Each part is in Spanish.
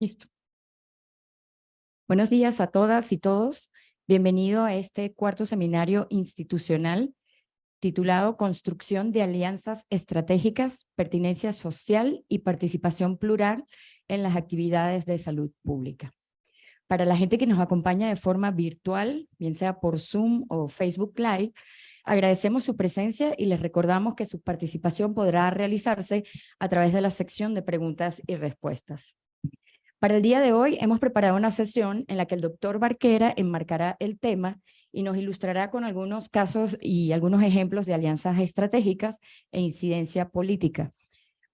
Listo. Buenos días a todas y todos. Bienvenido a este cuarto seminario institucional titulado Construcción de Alianzas Estratégicas, Pertinencia Social y Participación Plural en las Actividades de Salud Pública. Para la gente que nos acompaña de forma virtual, bien sea por Zoom o Facebook Live, agradecemos su presencia y les recordamos que su participación podrá realizarse a través de la sección de preguntas y respuestas. Para el día de hoy hemos preparado una sesión en la que el doctor Barquera enmarcará el tema y nos ilustrará con algunos casos y algunos ejemplos de alianzas estratégicas e incidencia política.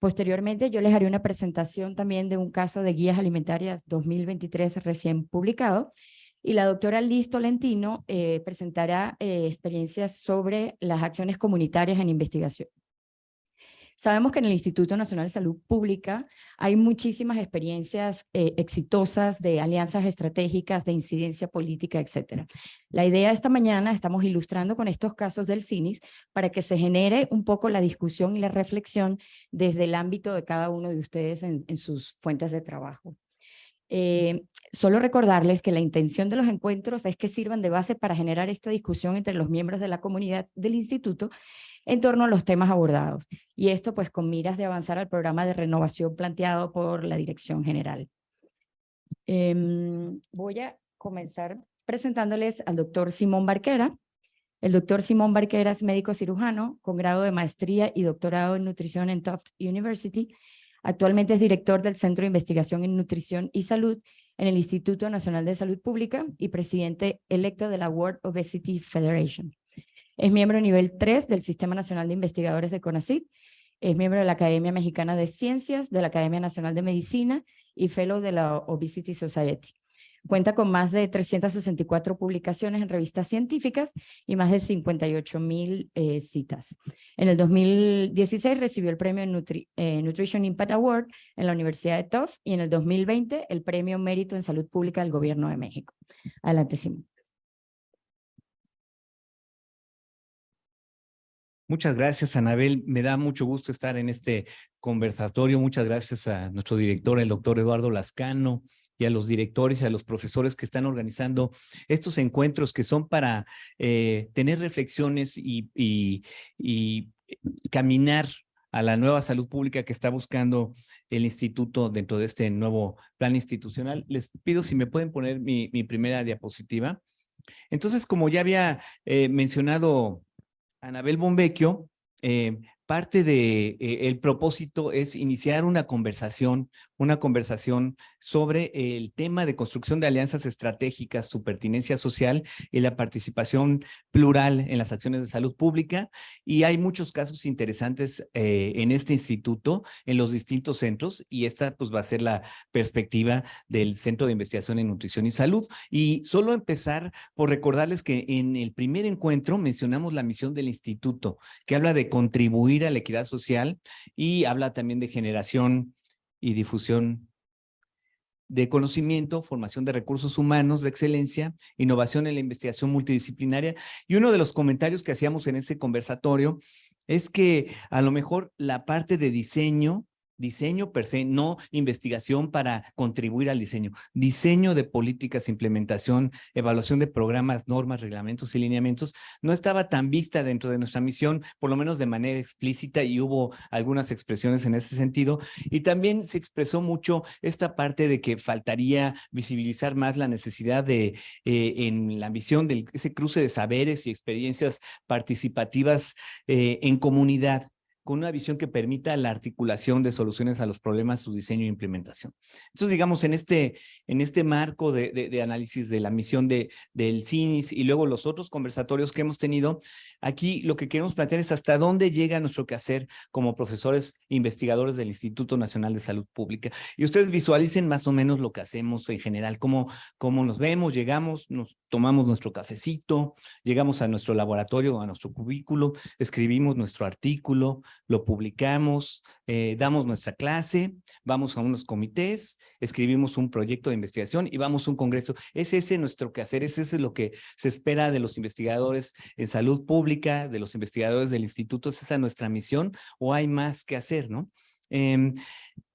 Posteriormente yo les haré una presentación también de un caso de guías alimentarias 2023 recién publicado y la doctora Liz Tolentino presentará experiencias sobre las acciones comunitarias en investigación. Sabemos que en el Instituto Nacional de Salud Pública hay muchísimas experiencias exitosas de alianzas estratégicas, de incidencia política, etc. La idea esta mañana estamos ilustrando con estos casos del CINIS para que se genere un poco la discusión y la reflexión desde el ámbito de cada uno de ustedes en sus fuentes de trabajo. Solo recordarles que la intención de los encuentros es que sirvan de base para generar esta discusión entre los miembros de la comunidad del instituto en torno a los temas abordados, y esto pues con miras de avanzar al programa de renovación planteado por la Dirección General. Voy a comenzar presentándoles al doctor Simón Barquera. El doctor Simón Barquera es médico cirujano con grado de maestría y doctorado en nutrición en Tufts University. Actualmente es director del Centro de Investigación en Nutrición y Salud en el Instituto Nacional de Salud Pública y presidente electo de la World Obesity Federation. Es miembro nivel 3 del Sistema Nacional de Investigadores de CONACYT, es miembro de la Academia Mexicana de Ciencias, de la Academia Nacional de Medicina y fellow de la Obesity Society. Cuenta con más de 364 publicaciones en revistas científicas y más de 58,000 citas. En el 2016 recibió el premio Nutrition Impact Award en la Universidad de Tufts y en el 2020 el premio Mérito en Salud Pública del Gobierno de México. Adelante, Simón. Muchas gracias, Anabel. Me da mucho gusto estar en este conversatorio. Muchas gracias a nuestro director, el doctor Eduardo Lascano, y a los directores y a los profesores que están organizando estos encuentros que son para tener reflexiones y caminar a la nueva salud pública que está buscando el instituto dentro de este nuevo plan institucional. Les pido si me pueden poner mi primera diapositiva. Entonces, como ya había mencionado Anabel Bonvecchio, parte de el propósito es iniciar una conversación sobre el tema de construcción de alianzas estratégicas, su pertinencia social y la participación plural en las acciones de salud pública. Y hay muchos casos interesantes en este instituto, en los distintos centros, y esta pues va a ser la perspectiva del Centro de Investigación en Nutrición y Salud. Y solo empezar por recordarles que en el primer encuentro mencionamos la misión del instituto, que habla de contribuir a la equidad social y habla también de generación y difusión de conocimiento, formación de recursos humanos de excelencia, innovación en la investigación multidisciplinaria. Y uno de los comentarios que hacíamos en ese conversatorio es que a lo mejor la parte de diseño per se, no investigación para contribuir al diseño de políticas, implementación, evaluación de programas, normas, reglamentos y lineamientos, no estaba tan vista dentro de nuestra misión, por lo menos de manera explícita, y hubo algunas expresiones en ese sentido. Y también se expresó mucho esta parte de que faltaría visibilizar más la necesidad de, en la misión de ese cruce de saberes y experiencias participativas en comunidad, con una visión que permita la articulación de soluciones a los problemas, su diseño e implementación. Entonces, digamos, en este marco de análisis de la misión del CINIS y luego los otros conversatorios que hemos tenido, aquí lo que queremos plantear es hasta dónde llega nuestro quehacer como profesores investigadores del Instituto Nacional de Salud Pública. Y ustedes visualicen más o menos lo que hacemos en general, cómo nos vemos, llegamos, nos tomamos nuestro cafecito, llegamos a nuestro laboratorio, a nuestro cubículo, escribimos nuestro artículo, lo publicamos, damos nuestra clase, vamos a unos comités, escribimos un proyecto de investigación y vamos a un congreso. Es ese nuestro quehacer, es ese lo que se espera de los investigadores en salud pública, de los investigadores del instituto. ¿Es esa nuestra misión o hay más que hacer, no?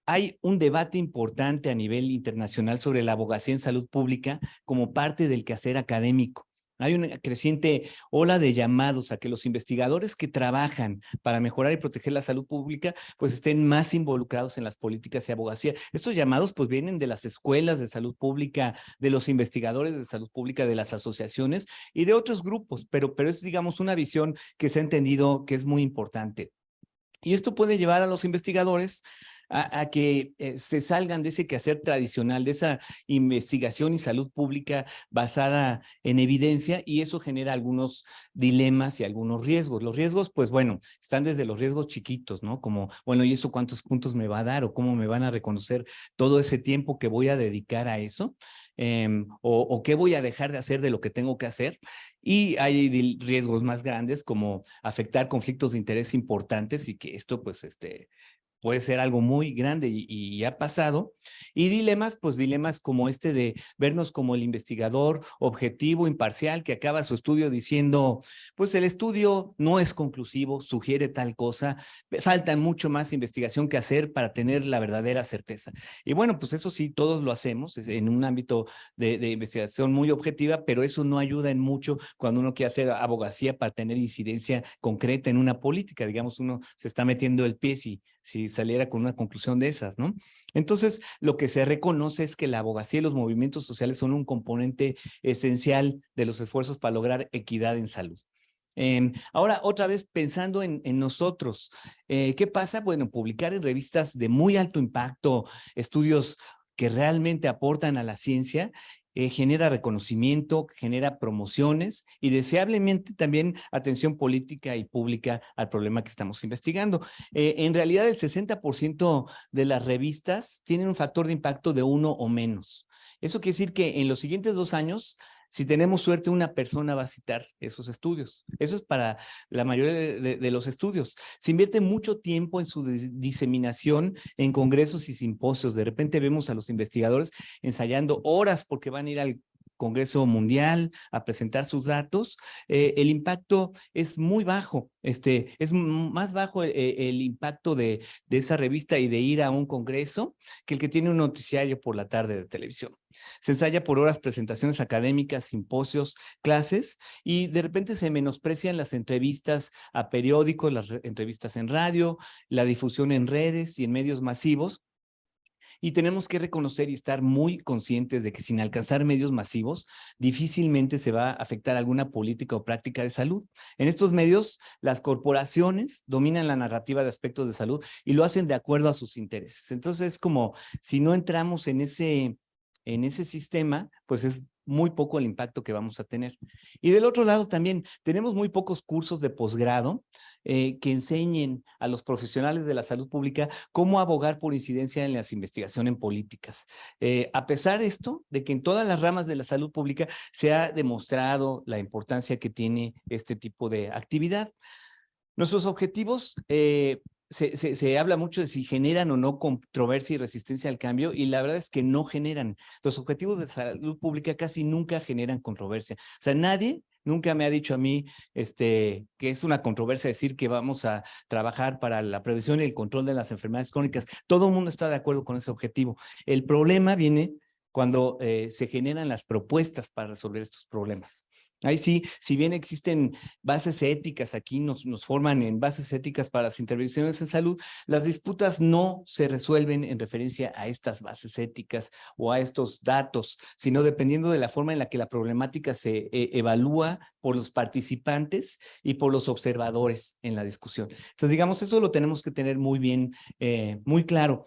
hay un debate importante a nivel internacional sobre la abogacía en salud pública como parte del quehacer académico. Hay una creciente ola de llamados a que los investigadores que trabajan para mejorar y proteger la salud pública pues estén más involucrados en las políticas de abogacía. Estos llamados pues vienen de las escuelas de salud pública, de los investigadores de salud pública, de las asociaciones y de otros grupos, pero es digamos una visión que se ha entendido que es muy importante. Y esto puede llevar a los investigadores a que se salgan de ese quehacer tradicional, de esa investigación y salud pública basada en evidencia, y eso genera algunos dilemas y algunos riesgos. Los riesgos, pues bueno, están desde los riesgos chiquitos, ¿no? Como, bueno, ¿y eso cuántos puntos me va a dar o cómo me van a reconocer todo ese tiempo que voy a dedicar a eso? O qué voy a dejar de hacer de lo que tengo que hacer. Y hay riesgos más grandes como afectar conflictos de interés importantes y que esto pues puede ser algo muy grande y ha pasado. Y dilemas, pues dilemas como este de vernos como el investigador objetivo, imparcial, que acaba su estudio diciendo, pues el estudio no es conclusivo, sugiere tal cosa, falta mucho más investigación que hacer para tener la verdadera certeza. Y bueno, pues eso sí, todos lo hacemos en un ámbito de investigación muy objetiva, pero eso no ayuda en mucho cuando uno quiere hacer abogacía para tener incidencia concreta en una política. Digamos, uno se está metiendo el pie si saliera con una conclusión de esas, ¿no? Entonces, lo que se reconoce es que la abogacía y los movimientos sociales son un componente esencial de los esfuerzos para lograr equidad en salud. Ahora, otra vez pensando en nosotros, ¿qué pasa? Bueno, publicar en revistas de muy alto impacto, estudios que realmente aportan a la ciencia, genera reconocimiento, genera promociones y deseablemente también atención política y pública al problema que estamos investigando. En realidad, el 60% de las revistas tienen un factor de impacto de 1 o menos. Eso quiere decir que en los siguientes 2 años, si tenemos suerte, una persona va a citar esos estudios. Eso es para la mayoría de los estudios. Se invierte mucho tiempo en su diseminación en congresos y simposios. De repente vemos a los investigadores ensayando horas porque van a ir al Congreso Mundial a presentar sus datos. El impacto es muy bajo. Es más bajo el impacto de esa revista y de ir a un congreso que el que tiene un noticiario por la tarde de televisión. Se ensaya por horas presentaciones académicas, simposios, clases, y de repente se menosprecian las entrevistas a periódicos, las entrevistas en radio, la difusión en redes y en medios masivos. Y tenemos que reconocer y estar muy conscientes de que sin alcanzar medios masivos, difícilmente se va a afectar alguna política o práctica de salud. En estos medios, las corporaciones dominan la narrativa de aspectos de salud y lo hacen de acuerdo a sus intereses. Entonces, es como si no entramos en ese sistema, pues es muy poco el impacto que vamos a tener. Y del otro lado también tenemos muy pocos cursos de posgrado que enseñen a los profesionales de la salud pública cómo abogar por incidencia en las investigaciones en políticas. A pesar de esto, de que en todas las ramas de la salud pública se ha demostrado la importancia que tiene este tipo de actividad. Nuestros objetivos, se habla mucho de si generan o no controversia y resistencia al cambio, y la verdad es que no generan. Los objetivos de salud pública casi nunca generan controversia. O sea, nadie nunca me ha dicho a mí que es una controversia decir que vamos a trabajar para la prevención y el control de las enfermedades crónicas. Todo el mundo está de acuerdo con ese objetivo. El problema viene cuando se generan las propuestas para resolver estos problemas. Ahí sí, si bien existen bases éticas, aquí nos forman en bases éticas para las intervenciones en salud, las disputas no se resuelven en referencia a estas bases éticas o a estos datos, sino dependiendo de la forma en la que la problemática se evalúa por los participantes y por los observadores en la discusión. Entonces, digamos, eso lo tenemos que tener muy bien, muy claro.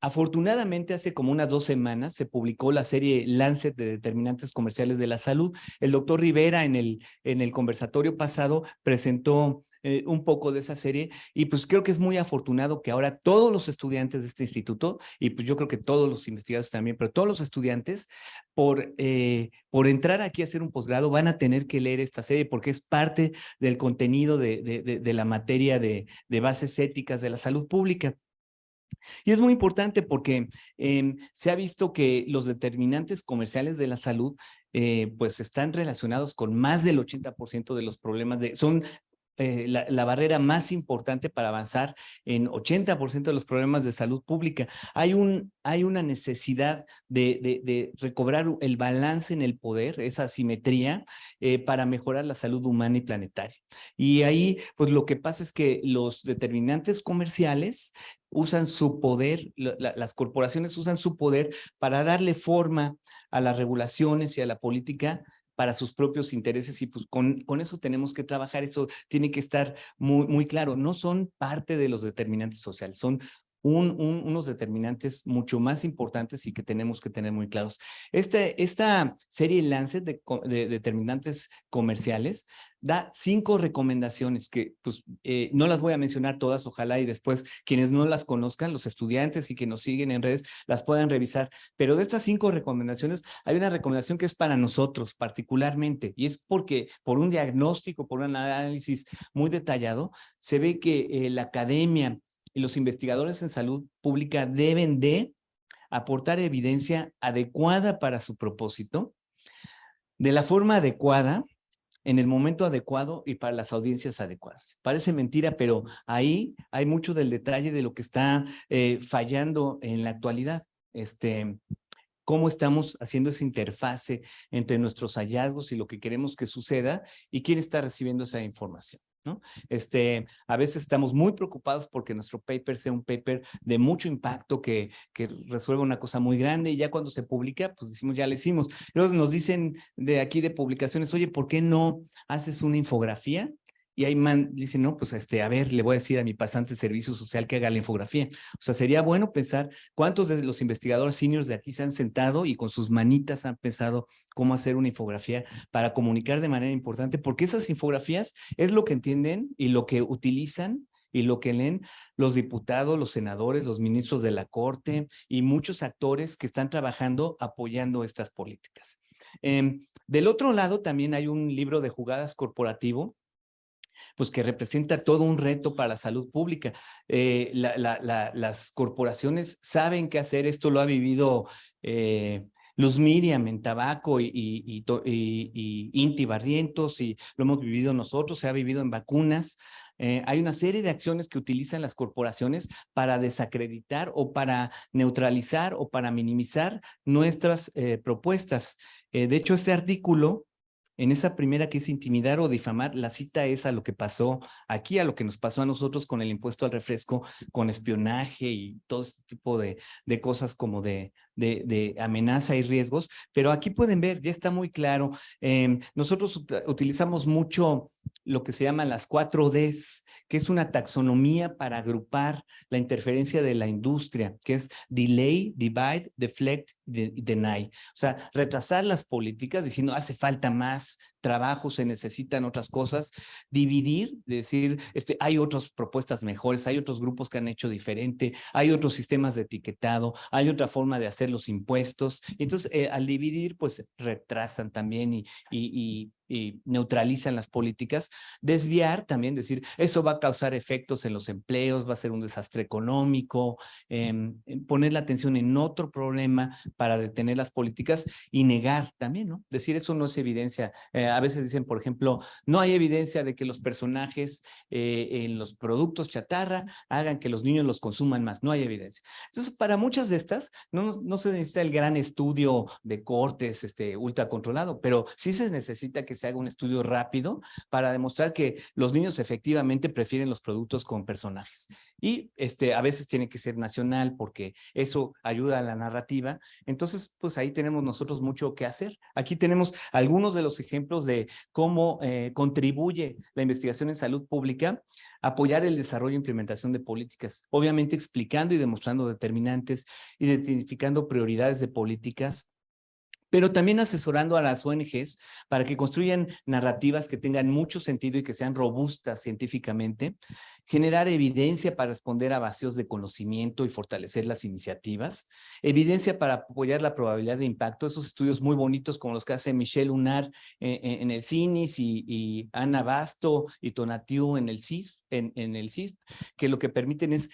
Afortunadamente, hace como unas 2 semanas se publicó la serie Lancet de Determinantes Comerciales de la Salud. El doctor Rivera en el conversatorio pasado presentó un poco de esa serie y pues creo que es muy afortunado que ahora todos los estudiantes de este instituto, y pues yo creo que todos los investigadores también, pero todos los estudiantes, por entrar aquí a hacer un posgrado, van a tener que leer esta serie porque es parte del contenido de la materia de bases éticas de la salud pública. Y es muy importante porque se ha visto que los determinantes comerciales de la salud pues están relacionados con más del 80% de los problemas son la barrera más importante para avanzar en 80% de los problemas de salud pública. Hay una necesidad de recobrar el balance en el poder, esa asimetría, para mejorar la salud humana y planetaria. Y ahí, pues lo que pasa es que los determinantes comerciales usan su poder, las corporaciones usan su poder para darle forma a las regulaciones y a la política para sus propios intereses, y pues con eso tenemos que trabajar. Eso tiene que estar muy claro. No son parte de los determinantes sociales, son unos determinantes mucho más importantes y que tenemos que tener muy claros. Esta serie Lancet de determinantes comerciales da 5 recomendaciones que pues no las voy a mencionar todas, ojalá y después quienes no las conozcan, los estudiantes y que nos siguen en redes, las puedan revisar. Pero de estas 5 recomendaciones, hay una recomendación que es para nosotros particularmente, y es porque por un diagnóstico, por un análisis muy detallado, se ve que la academia y los investigadores en salud pública deben de aportar evidencia adecuada para su propósito, de la forma adecuada, en el momento adecuado y para las audiencias adecuadas. Parece mentira, pero ahí hay mucho del detalle de lo que está fallando en la actualidad. Cómo estamos haciendo esa interfase entre nuestros hallazgos y lo que queremos que suceda y quién está recibiendo esa información, ¿no? A veces estamos muy preocupados porque nuestro paper sea un paper de mucho impacto que resuelva una cosa muy grande, y ya cuando se publica, pues decimos, ya lo hicimos. Luego nos dicen de aquí de publicaciones, oye, ¿por qué no haces una infografía? Y ahí dicen, no, pues a ver, le voy a decir a mi pasante de servicio social que haga la infografía. O sea, sería bueno pensar cuántos de los investigadores seniors de aquí se han sentado y con sus manitas han pensado cómo hacer una infografía para comunicar de manera importante, porque esas infografías es lo que entienden y lo que utilizan y lo que leen los diputados, los senadores, los ministros de la Corte y muchos actores que están trabajando apoyando estas políticas. Del otro lado, también hay un libro de jugadas corporativo, pues que representa todo un reto para la salud pública. Las corporaciones saben qué hacer. Esto lo ha vivido Luz Miriam en tabaco y Inti Barrientos, y lo hemos vivido nosotros, se ha vivido en vacunas. Hay una serie de acciones que utilizan las corporaciones para desacreditar o para neutralizar o para minimizar nuestras propuestas. De hecho, este artículo, en esa primera, que es intimidar o difamar, la cita es a lo que pasó aquí, a lo que nos pasó a nosotros con el impuesto al refresco, con espionaje y todo este tipo de cosas como de amenaza y riesgos. Pero aquí pueden ver, ya está muy claro. Nosotros utilizamos mucho lo que se llaman las 4Ds, que es una taxonomía para agrupar la interferencia de la industria, que es delay, divide, deflect, deny. O sea, retrasar las políticas diciendo hace falta más trabajo, se necesitan otras cosas. Dividir, decir, hay otras propuestas mejores, hay otros grupos que han hecho diferente, hay otros sistemas de etiquetado, hay otra forma de hacer los impuestos. Entonces, al dividir, pues retrasan también y neutralizan las políticas. Desviar también, decir, eso va a causar efectos en los empleos, va a ser un desastre económico, poner la atención en otro problema para detener las políticas, y negar también, ¿no? Decir, eso no es evidencia. A veces dicen, por ejemplo, no hay evidencia de que los personajes en los productos chatarra hagan que los niños los consuman más, no hay evidencia. Entonces, para muchas de estas, no se necesita el gran estudio de cortes ultra controlado, pero sí se necesita que se haga un estudio rápido para demostrar que los niños efectivamente prefieren los productos con personajes. Y a veces tiene que ser nacional porque eso ayuda a la narrativa. Entonces, pues ahí tenemos nosotros mucho que hacer. Aquí tenemos algunos de los ejemplos de cómo contribuye la investigación en salud pública a apoyar el desarrollo e implementación de políticas, obviamente explicando y demostrando determinantes, identificando prioridades de políticas, pero también asesorando a las ONGs para que construyan narrativas que tengan mucho sentido y que sean robustas científicamente, generar evidencia para responder a vacíos de conocimiento y fortalecer las iniciativas, evidencia para apoyar la probabilidad de impacto, esos estudios muy bonitos como los que hace Michelle Lunar en el CINIS y Ana Basto y Tonatiu en el CISP, que lo que permiten es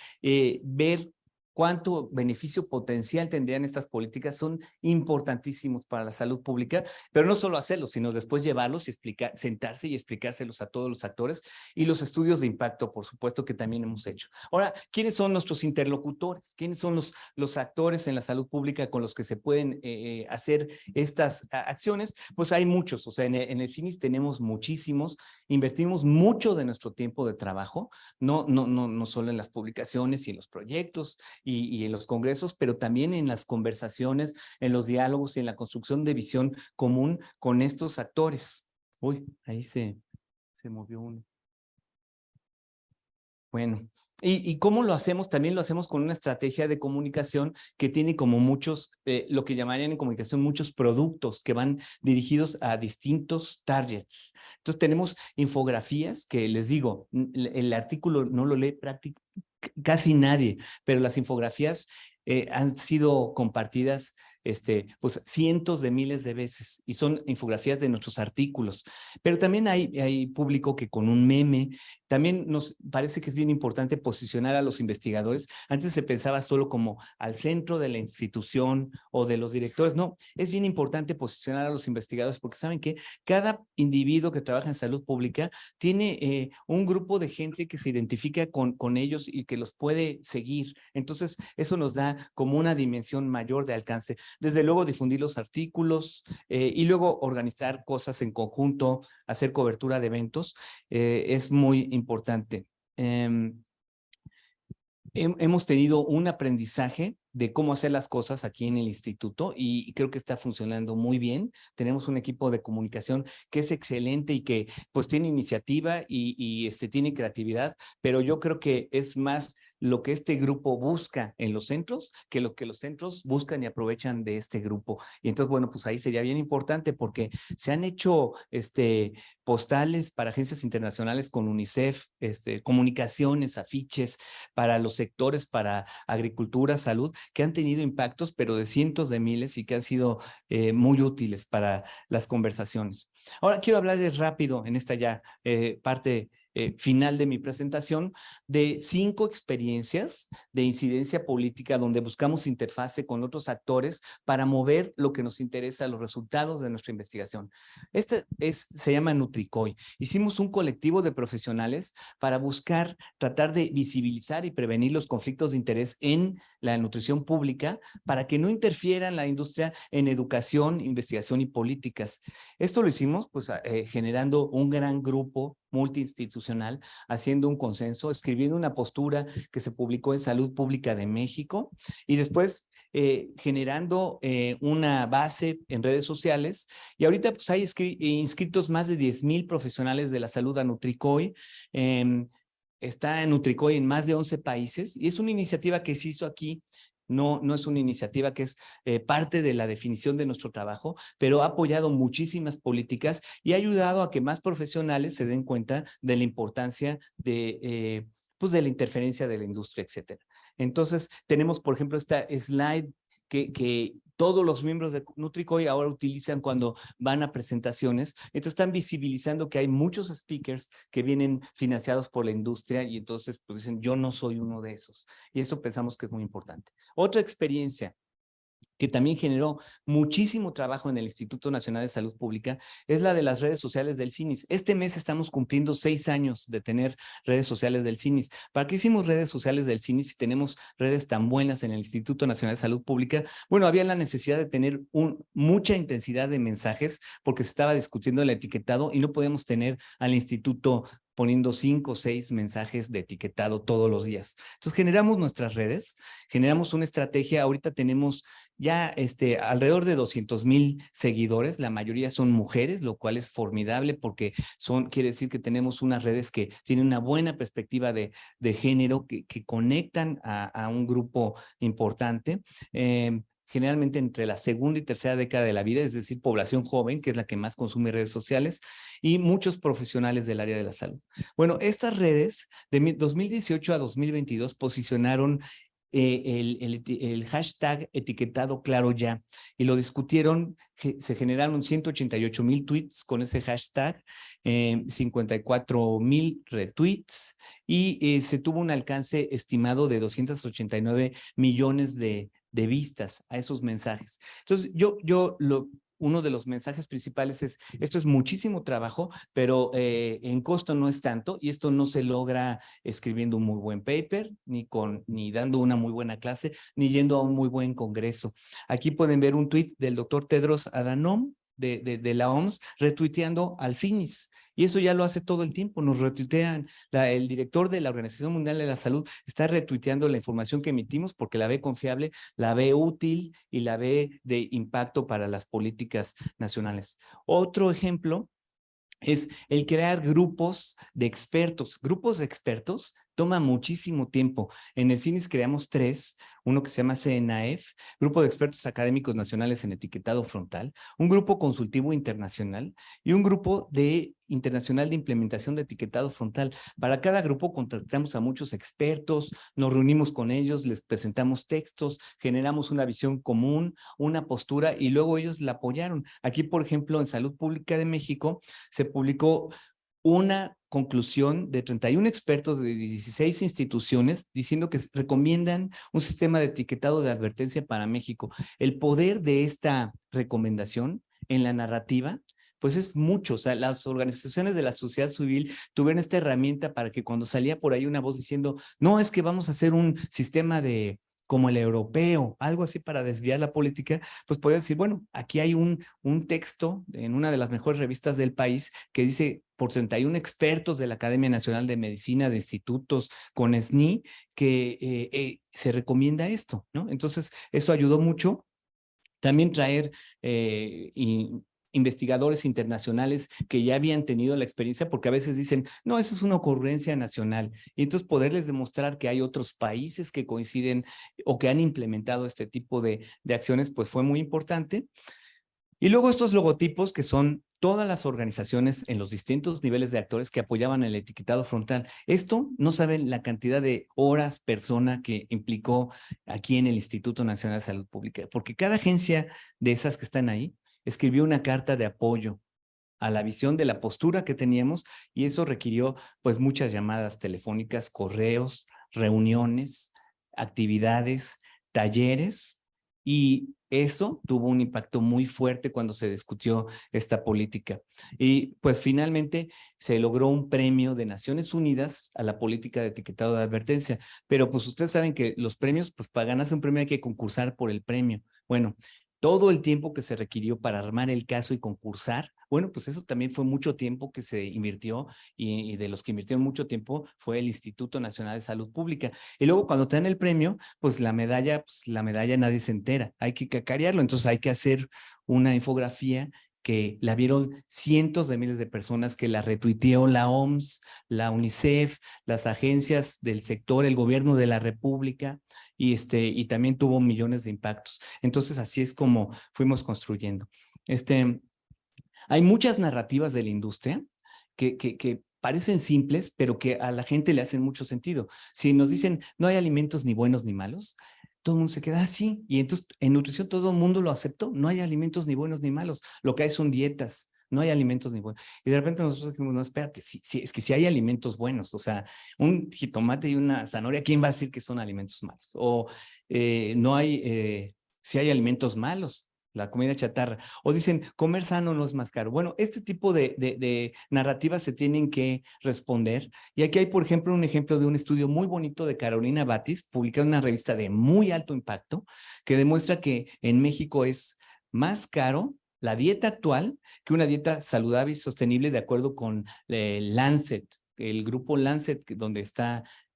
ver cuánto beneficio potencial tendrían estas políticas, son importantísimos para la salud pública, pero no solo hacerlos, sino después llevarlos y sentarse y explicárselos a todos los actores, y los estudios de impacto, por supuesto, que también hemos hecho. Ahora, ¿quiénes son nuestros interlocutores? ¿Quiénes son los actores en la salud pública con los que se pueden hacer estas acciones? Pues hay muchos, o sea, en el CINIS tenemos muchísimos, invertimos mucho de nuestro tiempo de trabajo, no solo en las publicaciones y en los proyectos y en los congresos, pero también en las conversaciones, en los diálogos y en la construcción de visión común con estos actores. Uy, ahí se movió uno. Bueno, ¿y cómo lo hacemos? También lo hacemos con una estrategia de comunicación que tiene como muchos, lo que llamarían en comunicación, muchos productos que van dirigidos a distintos targets. Entonces tenemos infografías que les digo, el artículo no lo lee casi nadie, pero las infografías han sido compartidas pues cientos de miles de veces y son infografías de nuestros artículos. Pero también hay público que con un meme, también nos parece que es bien importante posicionar a los investigadores. Antes se pensaba solo como al centro de la institución o de los directores. No, es bien importante posicionar a los investigadores porque saben que cada individuo que trabaja en salud pública tiene un grupo de gente que se identifica con ellos y que los puede seguir. Entonces, eso nos da como una dimensión mayor de alcance. Desde luego, difundir los artículos y luego organizar cosas en conjunto, hacer cobertura de eventos, es muy importante. Hemos tenido un aprendizaje de cómo hacer las cosas aquí en el instituto y creo que está funcionando muy bien. Tenemos un equipo de comunicación que es excelente y que pues tiene iniciativa y tiene creatividad, pero yo creo que es más lo que este grupo busca en los centros que lo que los centros buscan y aprovechan de este grupo. Y entonces, bueno, pues ahí sería bien importante porque se han hecho postales para agencias internacionales con UNICEF, comunicaciones, afiches para los sectores, para agricultura, salud, que han tenido impactos, pero de cientos de miles y que han sido muy útiles para las conversaciones. Ahora quiero hablarles rápido en esta ya parte final de mi presentación de 5 experiencias de incidencia política donde buscamos interfase con otros actores para mover lo que nos interesa, los resultados de nuestra investigación. Se llama Nutricoy. Hicimos un colectivo de profesionales para buscar tratar de visibilizar y prevenir los conflictos de interés en la nutrición pública para que no interfieran la industria en educación, investigación y políticas. Esto lo hicimos pues generando un gran grupo multiinstitucional, haciendo un consenso, escribiendo una postura que se publicó en Salud Pública de México y después generando una base en redes sociales. Y ahorita pues hay inscritos más de 10,000 profesionales de la salud a Nutricoy. Está en Nutricoy en más de 11 países y es una iniciativa que se hizo aquí. No es una iniciativa que es parte de la definición de nuestro trabajo, pero ha apoyado muchísimas políticas y ha ayudado a que más profesionales se den cuenta de la importancia pues de la interferencia de la industria, etcétera. Entonces, tenemos, por ejemplo, esta slide que todos los miembros de Nutricoy ahora utilizan cuando van a presentaciones. Entonces están visibilizando que hay muchos speakers que vienen financiados por la industria y entonces pues dicen, yo no soy uno de esos. Y eso pensamos que es muy importante. Otra experiencia que también generó muchísimo trabajo en el Instituto Nacional de Salud Pública, es la de las redes sociales del CINIS. Este mes estamos cumpliendo 6 años de tener redes sociales del CINIS. ¿Para qué hicimos redes sociales del CINIS si tenemos redes tan buenas en el Instituto Nacional de Salud Pública? Bueno, había la necesidad de tener mucha intensidad de mensajes porque se estaba discutiendo el etiquetado y no podíamos tener al instituto poniendo 5 o 6 mensajes de etiquetado todos los días. Entonces generamos nuestras redes, generamos una estrategia. Ahorita tenemos ya alrededor de 200,000 seguidores, la mayoría son mujeres, lo cual es formidable porque quiere decir que tenemos unas redes que tienen una buena perspectiva de género, que conectan a un grupo importante. Generalmente entre la segunda y tercera década de la vida, es decir, población joven, que es la que más consume redes sociales, y muchos profesionales del área de la salud. Bueno, estas redes de 2018 a 2022 posicionaron el hashtag etiquetado Claro Ya, y lo discutieron. Se generaron 188,000 tweets con ese hashtag, 54,000 retweets, y se tuvo un alcance estimado de 289 millones de vistas a esos mensajes. Entonces, uno de los mensajes principales es, esto es muchísimo trabajo, pero en costo no es tanto, y esto no se logra escribiendo un muy buen paper, ni dando una muy buena clase, ni yendo a un muy buen congreso. Aquí pueden ver un tuit del doctor Tedros Adhanom de la OMS retuiteando al CINIS. Y eso ya lo hace todo el tiempo, nos retuitean. El director de la Organización Mundial de la Salud está retuiteando la información que emitimos porque la ve confiable, la ve útil y la ve de impacto para las políticas nacionales. Otro ejemplo es el crear grupos de expertos. Grupos de expertos toma muchísimo tiempo. En el CINIS creamos 3, uno que se llama CNAEF, Grupo de Expertos Académicos Nacionales en Etiquetado Frontal, un grupo consultivo internacional y un grupo internacional de implementación de etiquetado frontal. Para cada grupo contactamos a muchos expertos, nos reunimos con ellos, les presentamos textos, generamos una visión común, una postura, y luego ellos la apoyaron. Aquí, por ejemplo, en Salud Pública de México se publicó una conclusión de 31 expertos de 16 instituciones diciendo que recomiendan un sistema de etiquetado de advertencia para México. El poder de esta recomendación en la narrativa, pues es mucho. O sea, las organizaciones de la sociedad civil tuvieron esta herramienta para que cuando salía por ahí una voz diciendo, no, es que vamos a hacer un sistema como el europeo, algo así para desviar la política, pues podían decir, bueno, aquí hay un texto en una de las mejores revistas del país que dice por 31 expertos de la Academia Nacional de Medicina, de institutos con SNI, que se recomienda esto, ¿no? Entonces, eso ayudó mucho. También traer investigadores internacionales que ya habían tenido la experiencia, porque a veces dicen, no, eso es una ocurrencia nacional. Y entonces poderles demostrar que hay otros países que coinciden o que han implementado este tipo de acciones, pues fue muy importante. Y luego estos logotipos que son todas las organizaciones en los distintos niveles de actores que apoyaban el etiquetado frontal. Esto no saben la cantidad de horas persona que implicó aquí en el Instituto Nacional de Salud Pública, porque cada agencia de esas que están ahí escribió una carta de apoyo a la visión de la postura que teníamos, y eso requirió pues muchas llamadas telefónicas, correos, reuniones, actividades, talleres, y eso tuvo un impacto muy fuerte cuando se discutió esta política. Y pues finalmente se logró un premio de Naciones Unidas a la política de etiquetado de advertencia, pero pues ustedes saben que los premios, pues para ganarse un premio hay que concursar por el premio. Bueno, todo el tiempo que se requirió para armar el caso y concursar, bueno, pues eso también fue mucho tiempo que se invirtió, y de los que invirtieron mucho tiempo fue el Instituto Nacional de Salud Pública. Y luego cuando te dan el premio, pues la medalla nadie se entera, hay que cacarearlo, entonces hay que hacer una infografía que la vieron cientos de miles de personas, que la retuiteó la OMS, la UNICEF, las agencias del sector, el gobierno de la República, y también tuvo millones de impactos. Entonces así es como fuimos construyendo. Hay muchas narrativas de la industria que parecen simples, pero que a la gente le hacen mucho sentido. Si nos dicen, no hay alimentos ni buenos ni malos, todo el mundo se queda así. Y entonces en nutrición todo el mundo lo aceptó. No hay alimentos ni buenos ni malos. Lo que hay son dietas. No hay alimentos ni buenos. Y de repente nosotros dijimos, no, espérate, es que sí hay alimentos buenos. O sea, un jitomate y una zanahoria, ¿quién va a decir que son alimentos malos? O no hay, si hay alimentos malos, la comida chatarra. O dicen, comer sano no es más caro. Bueno, este tipo de narrativas se tienen que responder. Y aquí hay, por ejemplo, un ejemplo de un estudio muy bonito de Carolina Batis, publicado en una revista de muy alto impacto, que demuestra que en México es más caro la dieta actual que una dieta saludable y sostenible, de acuerdo con Lancet, el grupo Lancet, donde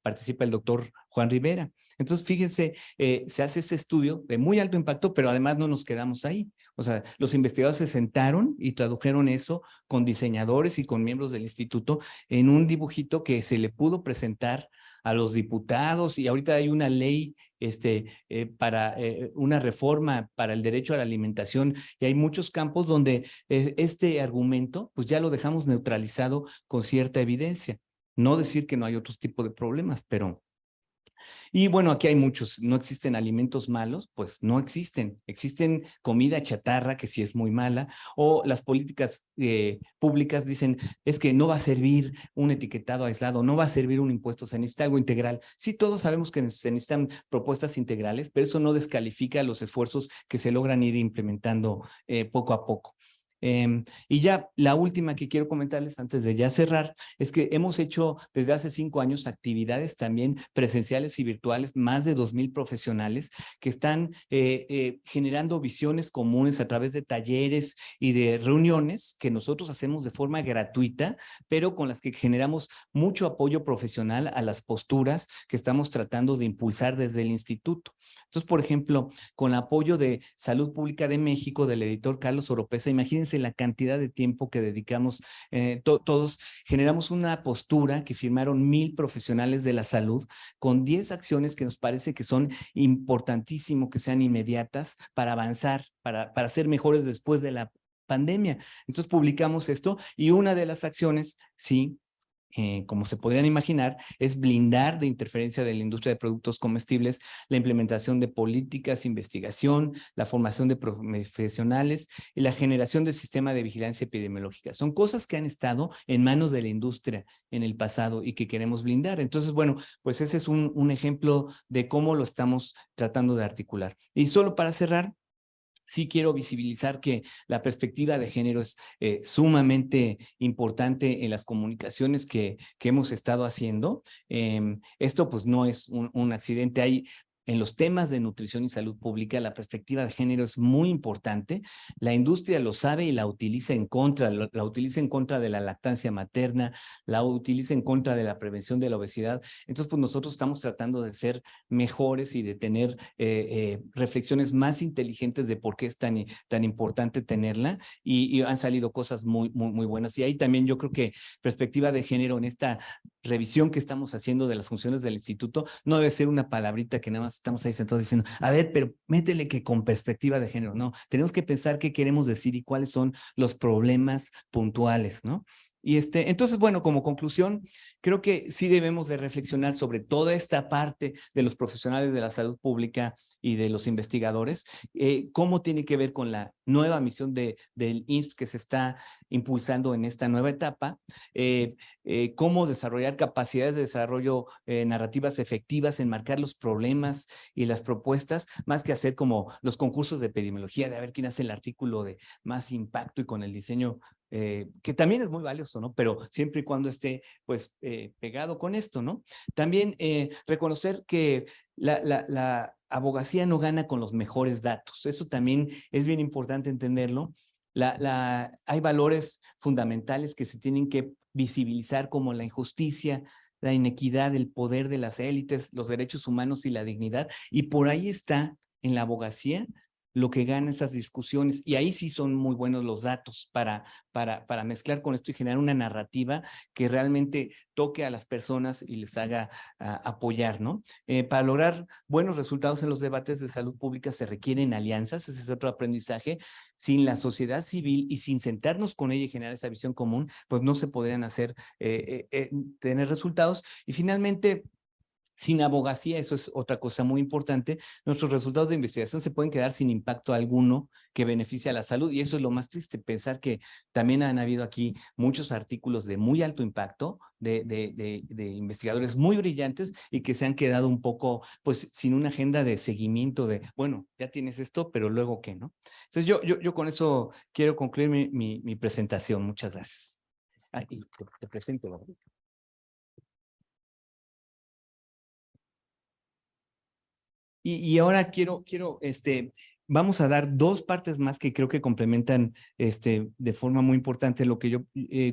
participa el doctor Juan Rivera. Entonces, fíjense, se hace ese estudio de muy alto impacto, pero además no nos quedamos ahí. O sea, los investigadores se sentaron y tradujeron eso con diseñadores y con miembros del instituto en un dibujito que se le pudo presentar a los diputados, y ahorita hay una ley para una reforma para el derecho a la alimentación, y hay muchos campos donde este argumento pues ya lo dejamos neutralizado con cierta evidencia. No decir que no hay otros tipos de problemas, pero Y bueno, aquí hay muchos, no existen alimentos malos, pues no existen. Existen comida chatarra que sí es muy mala, o las políticas públicas dicen, es que no va a servir un etiquetado aislado, no va a servir un impuesto, se necesita algo integral. Sí, todos sabemos que se necesitan propuestas integrales, pero eso no descalifica los esfuerzos que se logran ir implementando poco a poco. Y ya la última que quiero comentarles antes de ya cerrar es que hemos hecho desde hace 5 años actividades también presenciales y virtuales, más de 2,000 profesionales que están generando visiones comunes a través de talleres y de reuniones que nosotros hacemos de forma gratuita, pero con las que generamos mucho apoyo profesional a las posturas que estamos tratando de impulsar desde el instituto. Entonces, por ejemplo, con apoyo de Salud Pública de México, del editor Carlos Oropesa, imagínense la cantidad de tiempo que dedicamos todos, generamos una postura que firmaron 1,000 profesionales de la salud con 10 acciones que nos parece que son importantísimo que sean inmediatas para avanzar, para ser mejores después de la pandemia. Entonces publicamos esto y una de las acciones, sí, como se podrían imaginar, es blindar de interferencia de la industria de productos comestibles la implementación de políticas, investigación, la formación de profesionales y la generación del sistema de vigilancia epidemiológica. Son cosas que han estado en manos de la industria en el pasado y que queremos blindar. Entonces, bueno, pues ese es un ejemplo de cómo lo estamos tratando de articular. Y solo para cerrar, sí quiero visibilizar que la perspectiva de género es sumamente importante en las comunicaciones que hemos estado haciendo. Esto pues no es un accidente. Hay en los temas de nutrición y salud pública, la perspectiva de género es muy importante. La industria lo sabe y la utiliza en contra, la utiliza en contra de la lactancia materna, la utiliza en contra de la prevención de la obesidad. Entonces, pues nosotros estamos tratando de ser mejores y de tener reflexiones más inteligentes de por qué es tan importante tenerla y han salido cosas muy buenas. Y ahí también yo creo que perspectiva de género en esta revisión que estamos haciendo de las funciones del instituto no debe ser una palabrita que nada más estamos ahí sentados diciendo, a ver, pero métele que con perspectiva de género. No, tenemos que pensar qué queremos decir y cuáles son los problemas puntuales, ¿no? Y entonces, bueno, como conclusión, creo que sí debemos de reflexionar sobre toda esta parte de los profesionales de la salud pública y de los investigadores, cómo tiene que ver con la nueva misión del INSP que se está impulsando en esta nueva etapa, cómo desarrollar capacidades de desarrollo narrativas efectivas, enmarcar los problemas y las propuestas, más que hacer como los concursos de epidemiología, de a ver quién hace el artículo de más impacto y con el diseño que también es muy valioso, ¿no? Pero siempre y cuando esté, pues, pegado con esto, ¿no? También reconocer que la abogacía no gana con los mejores datos. Eso también es bien importante entenderlo. Hay valores fundamentales que se tienen que visibilizar como la injusticia, la inequidad, el poder de las élites, los derechos humanos y la dignidad. Y por ahí está en la abogacía lo que gana esas discusiones. Y ahí sí son muy buenos los datos para mezclar con esto y generar una narrativa que realmente toque a las personas y les haga apoyar, ¿no? Para lograr buenos resultados en los debates de salud pública se requieren alianzas, ese es otro aprendizaje. Sin la sociedad civil y sin sentarnos con ella y generar esa visión común, pues no se podrían hacer, tener resultados. Y finalmente, sin abogacía, eso es otra cosa muy importante, nuestros resultados de investigación se pueden quedar sin impacto alguno que beneficie a la salud y eso es lo más triste, pensar que también han habido aquí muchos artículos de muy alto impacto de investigadores muy brillantes y que se han quedado un poco pues sin una agenda de seguimiento de, bueno, ya tienes esto, pero luego qué, ¿no? Entonces yo con eso quiero concluir mi presentación. Muchas gracias. Y te presento, ¿verdad? Y ahora vamos a dar dos partes más que creo que complementan de forma muy importante lo que yo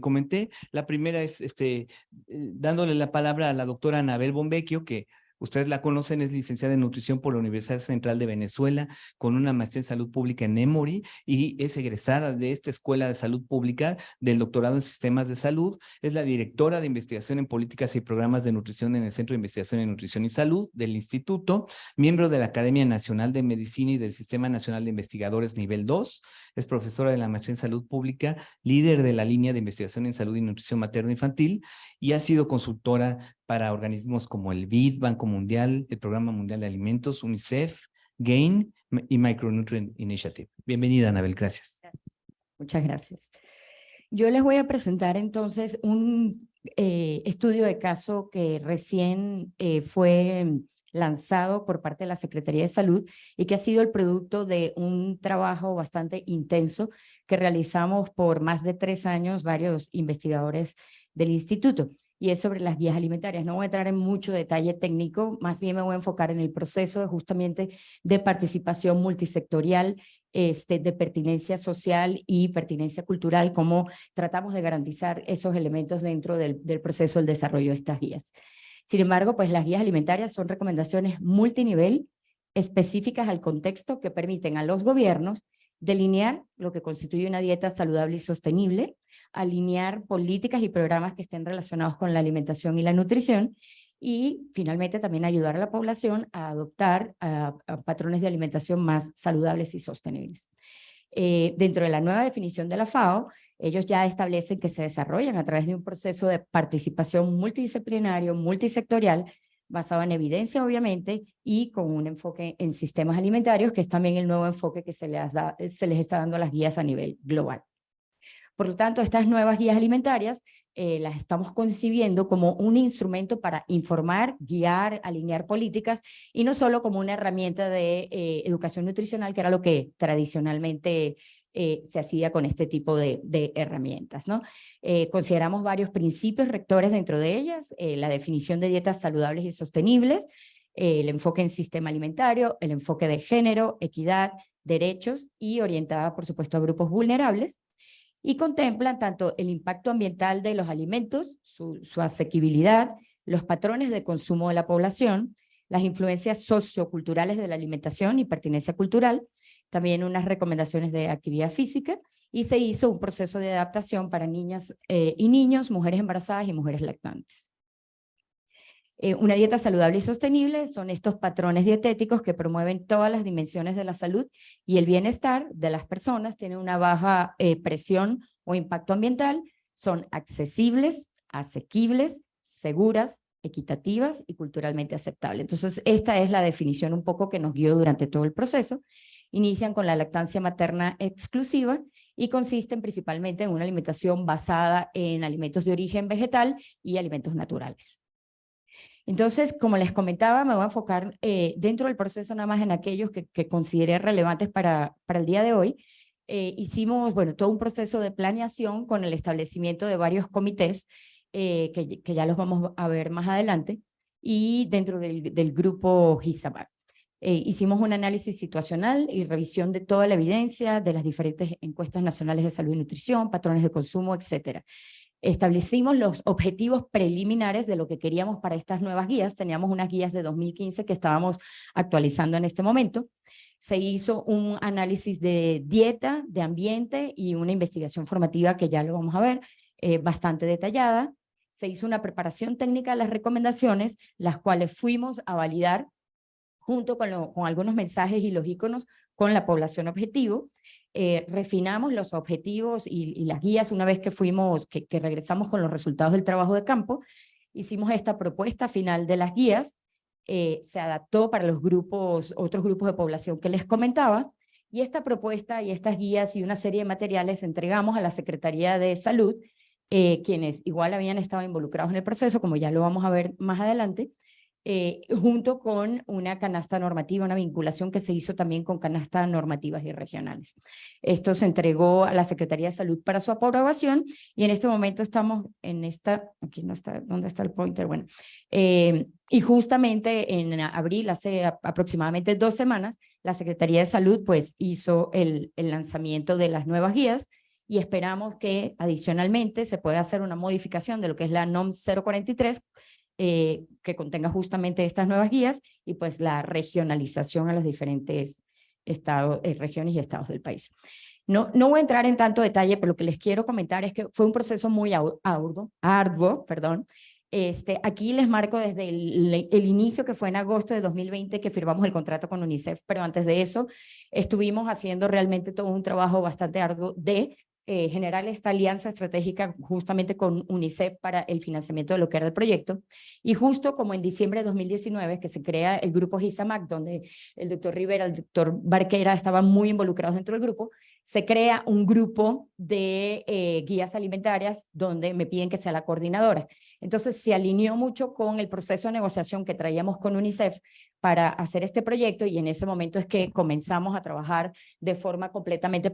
comenté. La primera es dándole la palabra a la doctora Anabel Bombecchio, que ustedes la conocen, es licenciada en nutrición por la Universidad Central de Venezuela, con una maestría en salud pública en Emory y es egresada de esta Escuela de Salud Pública del doctorado en sistemas de salud. Es la directora de investigación en políticas y programas de nutrición en el Centro de Investigación en Nutrición y Salud del Instituto, miembro de la Academia Nacional de Medicina y del Sistema Nacional de Investigadores Nivel 2, es profesora de la maestría en salud pública, líder de la línea de investigación en salud y nutrición materno-infantil y ha sido consultora para organismos como el BID, Banco Mundial, el Programa Mundial de Alimentos, UNICEF, GAIN y Micronutrient Initiative. Bienvenida, Anabel, gracias. Muchas gracias. Yo les voy a presentar entonces un estudio de caso que recién fue lanzado por parte de la Secretaría de Salud y que ha sido el producto de un trabajo bastante intenso que realizamos por más de 3 años varios investigadores del instituto, y es sobre las guías alimentarias. No voy a entrar en mucho detalle técnico, más bien me voy a enfocar en el proceso justamente de participación multisectorial, de pertinencia social y pertinencia cultural, cómo tratamos de garantizar esos elementos dentro del proceso del desarrollo de estas guías. Sin embargo, pues las guías alimentarias son recomendaciones multinivel específicas al contexto que permiten a los gobiernos delinear lo que constituye una dieta saludable y sostenible, alinear políticas y programas que estén relacionados con la alimentación y la nutrición, y finalmente también ayudar a la población a adoptar a patrones de alimentación más saludables y sostenibles. Dentro de la nueva definición de la FAO, ellos ya establecen que se desarrollan a través de un proceso de participación multidisciplinario, multisectorial, basado en evidencia, obviamente, y con un enfoque en sistemas alimentarios, que es también el nuevo enfoque que se les está dando a las guías a nivel global. Por lo tanto, estas nuevas guías alimentarias las estamos concibiendo como un instrumento para informar, guiar, alinear políticas, y no solo como una herramienta de educación nutricional, que era lo que tradicionalmente se hacía con este tipo de herramientas, ¿no? Consideramos varios principios rectores dentro de ellas: la definición de dietas saludables y sostenibles, el enfoque en sistema alimentario, el enfoque de género, equidad, derechos, y orientada, por supuesto, a grupos vulnerables, y contemplan tanto el impacto ambiental de los alimentos, su asequibilidad, los patrones de consumo de la población, las influencias socioculturales de la alimentación y pertinencia cultural, también unas recomendaciones de actividad física, y se hizo un proceso de adaptación para niñas y niños, mujeres embarazadas y mujeres lactantes. Una dieta saludable y sostenible son estos patrones dietéticos que promueven todas las dimensiones de la salud y el bienestar de las personas, tienen una baja presión o impacto ambiental, son accesibles, asequibles, seguras, equitativas y culturalmente aceptables. Entonces, esta es la definición un poco que nos guió durante todo el proceso. Inician con la lactancia materna exclusiva y consisten principalmente en una alimentación basada en alimentos de origen vegetal y alimentos naturales. Entonces, como les comentaba, me voy a enfocar dentro del proceso nada más en aquellos que consideré relevantes para el día de hoy. Hicimos, bueno, todo un proceso de planeación con el establecimiento de varios comités que ya los vamos a ver más adelante, y dentro del grupo GISABAC. Hicimos un análisis situacional y revisión de toda la evidencia de las diferentes encuestas nacionales de salud y nutrición, patrones de consumo, etcétera. Establecimos los objetivos preliminares de lo que queríamos para estas nuevas guías. Teníamos unas guías de 2015 que estábamos actualizando en este momento. Se hizo un análisis de dieta, de ambiente y una investigación formativa que ya lo vamos a ver, bastante detallada. Se hizo una preparación técnica de las recomendaciones, las cuales fuimos a validar junto con algunos mensajes y los iconos con la población objetivo. Refinamos los objetivos y las guías una vez que regresamos con los resultados del trabajo de campo. Hicimos esta propuesta final de las guías, se adaptó para los otros grupos de población que les comentaba, y esta propuesta y estas guías y una serie de materiales entregamos a la Secretaría de Salud, quienes igual habían estado involucrados en el proceso, como ya lo vamos a ver más adelante, junto con una canasta normativa, una vinculación que se hizo también con canastas normativas y regionales. Esto se entregó a la Secretaría de Salud para su aprobación, y en este momento estamos en aquí no está, ¿dónde está el pointer? Bueno, y justamente en abril, hace aproximadamente 2 semanas, la Secretaría de Salud pues hizo el lanzamiento de las nuevas guías, y esperamos que adicionalmente se pueda hacer una modificación de lo que es la NOM 043, que contenga justamente estas nuevas guías, y pues la regionalización a los diferentes estados, regiones y estados del país. No voy a entrar en tanto detalle, pero lo que les quiero comentar es que fue un proceso muy arduo, perdón. Aquí les marco desde el inicio, que fue en agosto de 2020 que firmamos el contrato con UNICEF, pero antes de eso estuvimos haciendo realmente todo un trabajo bastante arduo de generar esta alianza estratégica justamente con UNICEF para el financiamiento de lo que era el proyecto. Y justo como en diciembre de 2019, que se crea el grupo GISAMAC, donde el doctor Rivera, el doctor Barquera estaban muy involucrados dentro del grupo, se crea un grupo de guías alimentarias donde me piden que sea la coordinadora. Entonces se alineó mucho con el proceso de negociación que traíamos con UNICEF para hacer este proyecto, y en ese momento es que comenzamos a trabajar de forma completamente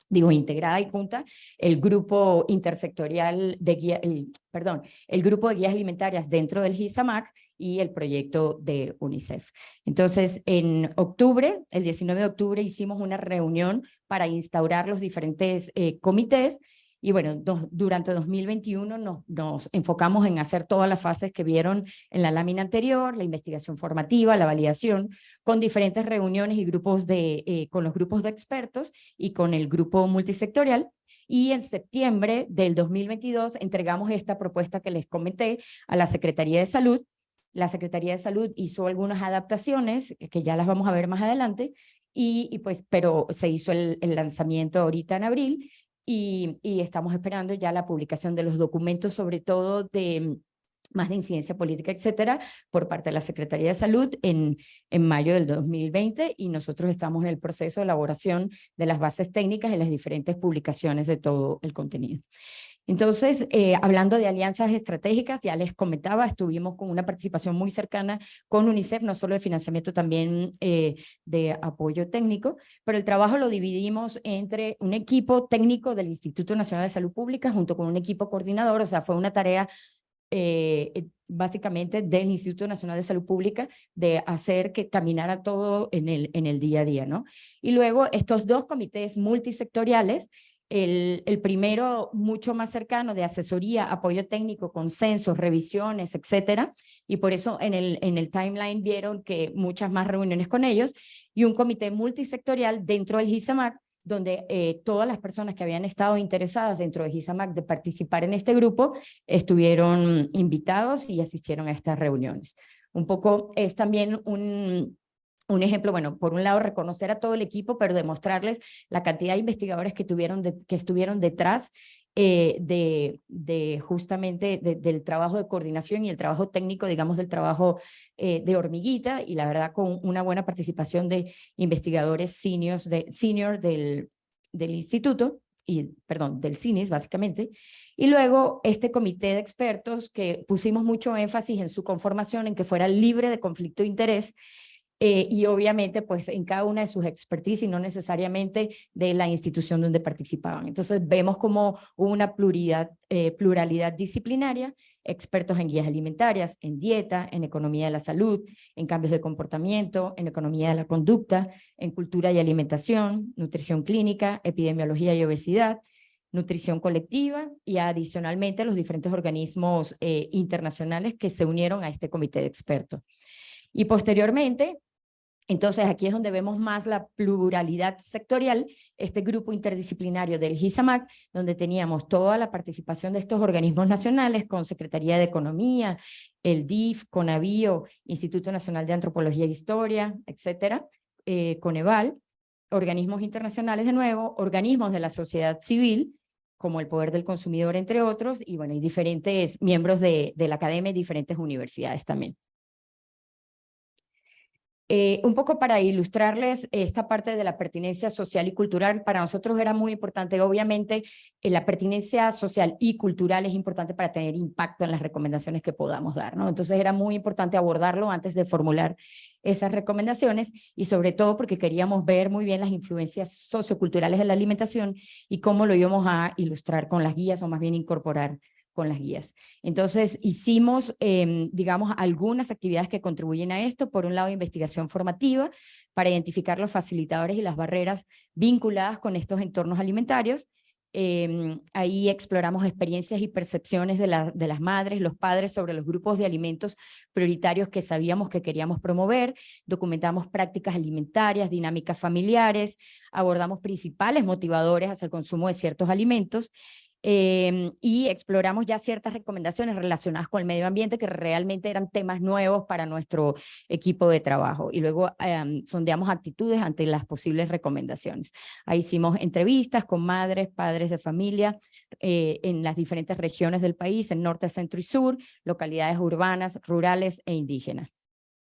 integrada y junta, el grupo intersectorial de guía, el grupo de guías alimentarias dentro del GISAMAC y el proyecto de UNICEF. Entonces, en octubre, el 19 de octubre, hicimos una reunión para instaurar los diferentes comités. Y bueno, durante 2021 nos enfocamos en hacer todas las fases que vieron en la lámina anterior, la investigación formativa, la validación, con diferentes reuniones y grupos con los grupos de expertos y con el grupo multisectorial. Y en septiembre del 2022 entregamos esta propuesta que les comenté a la Secretaría de Salud. La Secretaría de Salud hizo algunas adaptaciones que ya las vamos a ver más adelante, pero se hizo el lanzamiento ahorita en abril. Y estamos esperando ya la publicación de los documentos, sobre todo de más de incidencia política, etcétera, por parte de la Secretaría de Salud en mayo del 2020, y nosotros estamos en el proceso de elaboración de las bases técnicas y las diferentes publicaciones de todo el contenido. Entonces, hablando de alianzas estratégicas, ya les comentaba, estuvimos con una participación muy cercana con UNICEF, no solo de financiamiento, también de apoyo técnico, pero el trabajo lo dividimos entre un equipo técnico del Instituto Nacional de Salud Pública junto con un equipo coordinador. O sea, fue una tarea básicamente del Instituto Nacional de Salud Pública de hacer que caminara todo en el día a día, ¿no? Y luego estos dos comités multisectoriales, el primero mucho más cercano de asesoría, apoyo técnico, consensos, revisiones, etcétera, y por eso en el timeline vieron que muchas más reuniones con ellos, y un comité multisectorial dentro del GISAMAC, donde todas las personas que habían estado interesadas dentro de GISAMAC de participar en este grupo estuvieron invitados y asistieron a estas reuniones. Un poco es también un ejemplo, bueno, por un lado reconocer a todo el equipo, pero demostrarles la cantidad de investigadores que estuvieron detrás justamente del trabajo de coordinación y el trabajo técnico, digamos, del trabajo de hormiguita, y la verdad con una buena participación de investigadores senior del instituto, del CINIS básicamente. Y luego este comité de expertos que pusimos mucho énfasis en su conformación, en que fuera libre de conflicto de interés, y obviamente pues en cada una de sus expertise y no necesariamente de la institución donde participaban. Entonces vemos como una pluralidad disciplinaria, expertos en guías alimentarias, en dieta, en economía de la salud, en cambios de comportamiento, en economía de la conducta, en cultura y alimentación, nutrición clínica, epidemiología y obesidad, nutrición colectiva, y adicionalmente los diferentes organismos internacionales que se unieron a este comité de expertos. Y posteriormente, entonces aquí es donde vemos más la pluralidad sectorial, este grupo interdisciplinario del GISAMAC, donde teníamos toda la participación de estos organismos nacionales con Secretaría de Economía, el DIF, CONAVIO, Instituto Nacional de Antropología e Historia, etcétera, Coneval, organismos internacionales de nuevo, organismos de la sociedad civil, como el Poder del Consumidor, entre otros, y bueno, y diferentes miembros de la academia y diferentes universidades también. Un poco para ilustrarles esta parte de la pertinencia social y cultural, para nosotros era muy importante, obviamente la pertinencia social y cultural es importante para tener impacto en las recomendaciones que podamos dar, ¿no? Entonces era muy importante abordarlo antes de formular esas recomendaciones, y sobre todo porque queríamos ver muy bien las influencias socioculturales de la alimentación y cómo lo íbamos a ilustrar con las guías, o más bien incorporar con las guías. Entonces hicimos, digamos, algunas actividades que contribuyen a esto. Por un lado, investigación formativa para identificar los facilitadores y las barreras vinculadas con estos entornos alimentarios. Ahí exploramos experiencias y percepciones de las madres, los padres sobre los grupos de alimentos prioritarios que sabíamos que queríamos promover, documentamos prácticas alimentarias, dinámicas familiares, abordamos principales motivadores hacia el consumo de ciertos alimentos, y exploramos ya ciertas recomendaciones relacionadas con el medio ambiente que realmente eran temas nuevos para nuestro equipo de trabajo. Y luego sondeamos actitudes ante las posibles recomendaciones. Ahí hicimos entrevistas con madres, padres de familia en las diferentes regiones del país, en norte, centro y sur, localidades urbanas, rurales e indígenas.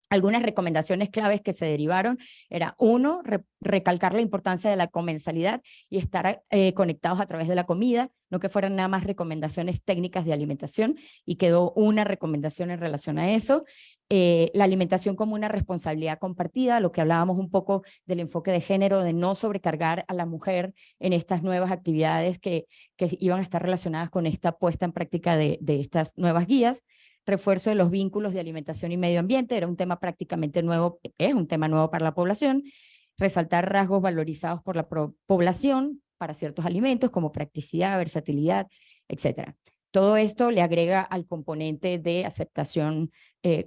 Algunas recomendaciones claves que se derivaron era, uno, recalcar la importancia de la comensalidad y estar conectados a través de la comida, no que fueran nada más recomendaciones técnicas de alimentación, y quedó una recomendación en relación a eso. La alimentación como una responsabilidad compartida, lo que hablábamos un poco del enfoque de género, de no sobrecargar a la mujer en estas nuevas actividades que iban a estar relacionadas con esta puesta en práctica de estas nuevas guías. Refuerzo de los vínculos de alimentación y medio ambiente, era un tema prácticamente nuevo, es un tema nuevo para la población. Resaltar rasgos valorizados por la población para ciertos alimentos como practicidad, versatilidad, etcétera. Todo esto le agrega al componente de aceptación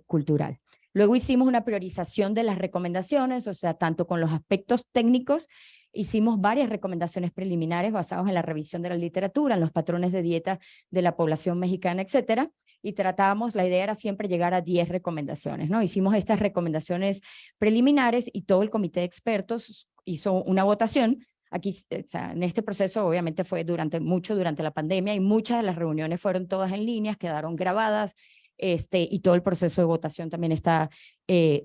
cultural. Luego hicimos una priorización de las recomendaciones, o sea, tanto con los aspectos técnicos, hicimos varias recomendaciones preliminares basadas en la revisión de la literatura, en los patrones de dieta de la población mexicana, etcétera, y tratábamos, la idea era siempre llegar a 10 recomendaciones, ¿no? Hicimos estas recomendaciones preliminares y todo el comité de expertos hizo una votación. Aquí, o sea, en este proceso obviamente fue durante la pandemia, y muchas de las reuniones fueron todas en líneas, quedaron grabadas, y todo el proceso de votación también está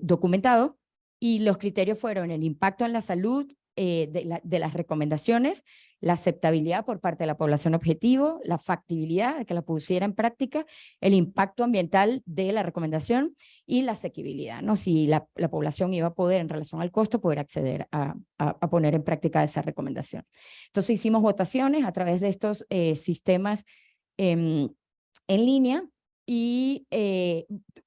documentado. Y los criterios fueron el impacto en la salud de las recomendaciones, la aceptabilidad por parte de la población objetivo, la factibilidad de que la pusiera en práctica, el impacto ambiental de la recomendación y la asequibilidad, ¿no? Si la población iba a poder, en relación al costo, poder acceder a poner en práctica esa recomendación. Entonces hicimos votaciones a través de estos sistemas en línea, y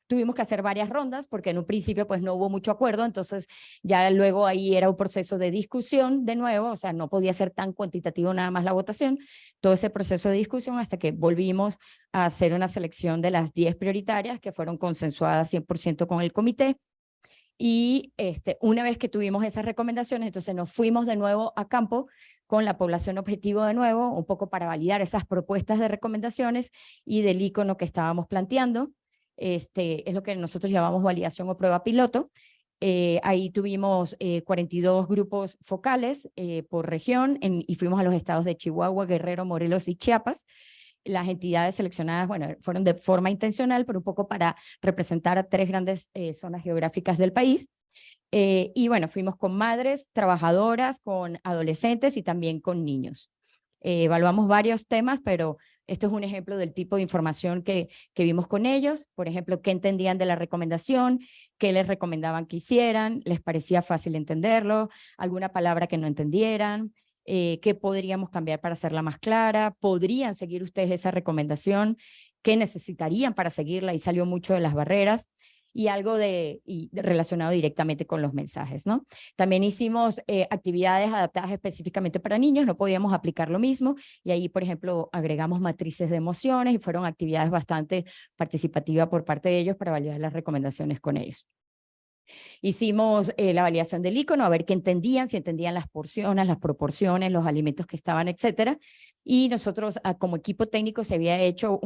tuvimos que hacer varias rondas porque en un principio pues no hubo mucho acuerdo, entonces ya luego ahí era un proceso de discusión de nuevo, o sea, no podía ser tan cuantitativo nada más la votación, todo ese proceso de discusión hasta que volvimos a hacer una selección de las 10 prioritarias que fueron consensuadas 100% con el comité. Y una vez que tuvimos esas recomendaciones, entonces nos fuimos de nuevo a campo con la población objetivo de nuevo, un poco para validar esas propuestas de recomendaciones y del icono que estábamos planteando. Es lo que nosotros llamamos validación o prueba piloto. Ahí tuvimos 42 grupos focales por región y fuimos a los estados de Chihuahua, Guerrero, Morelos y Chiapas. Las entidades seleccionadas, bueno, fueron de forma intencional, pero un poco para representar a 3 grandes zonas geográficas del país. Y bueno, fuimos con madres, trabajadoras, con adolescentes y también con niños. Evaluamos varios temas, pero esto es un ejemplo del tipo de información que vimos con ellos. Por ejemplo, qué entendían de la recomendación, qué les recomendaban que hicieran, les parecía fácil entenderlo, alguna palabra que no entendieran, qué podríamos cambiar para hacerla más clara, podrían seguir ustedes esa recomendación, qué necesitarían para seguirla, y salió mucho de las barreras, y algo relacionado directamente con los mensajes, ¿no? También hicimos actividades adaptadas específicamente para niños, no podíamos aplicar lo mismo, y ahí, por ejemplo, agregamos matrices de emociones y fueron actividades bastante participativas por parte de ellos para validar las recomendaciones con ellos. Hicimos la validación del icono, a ver qué entendían, si entendían las porciones, las proporciones, los alimentos que estaban, etcétera. Y nosotros, como equipo técnico, se había hecho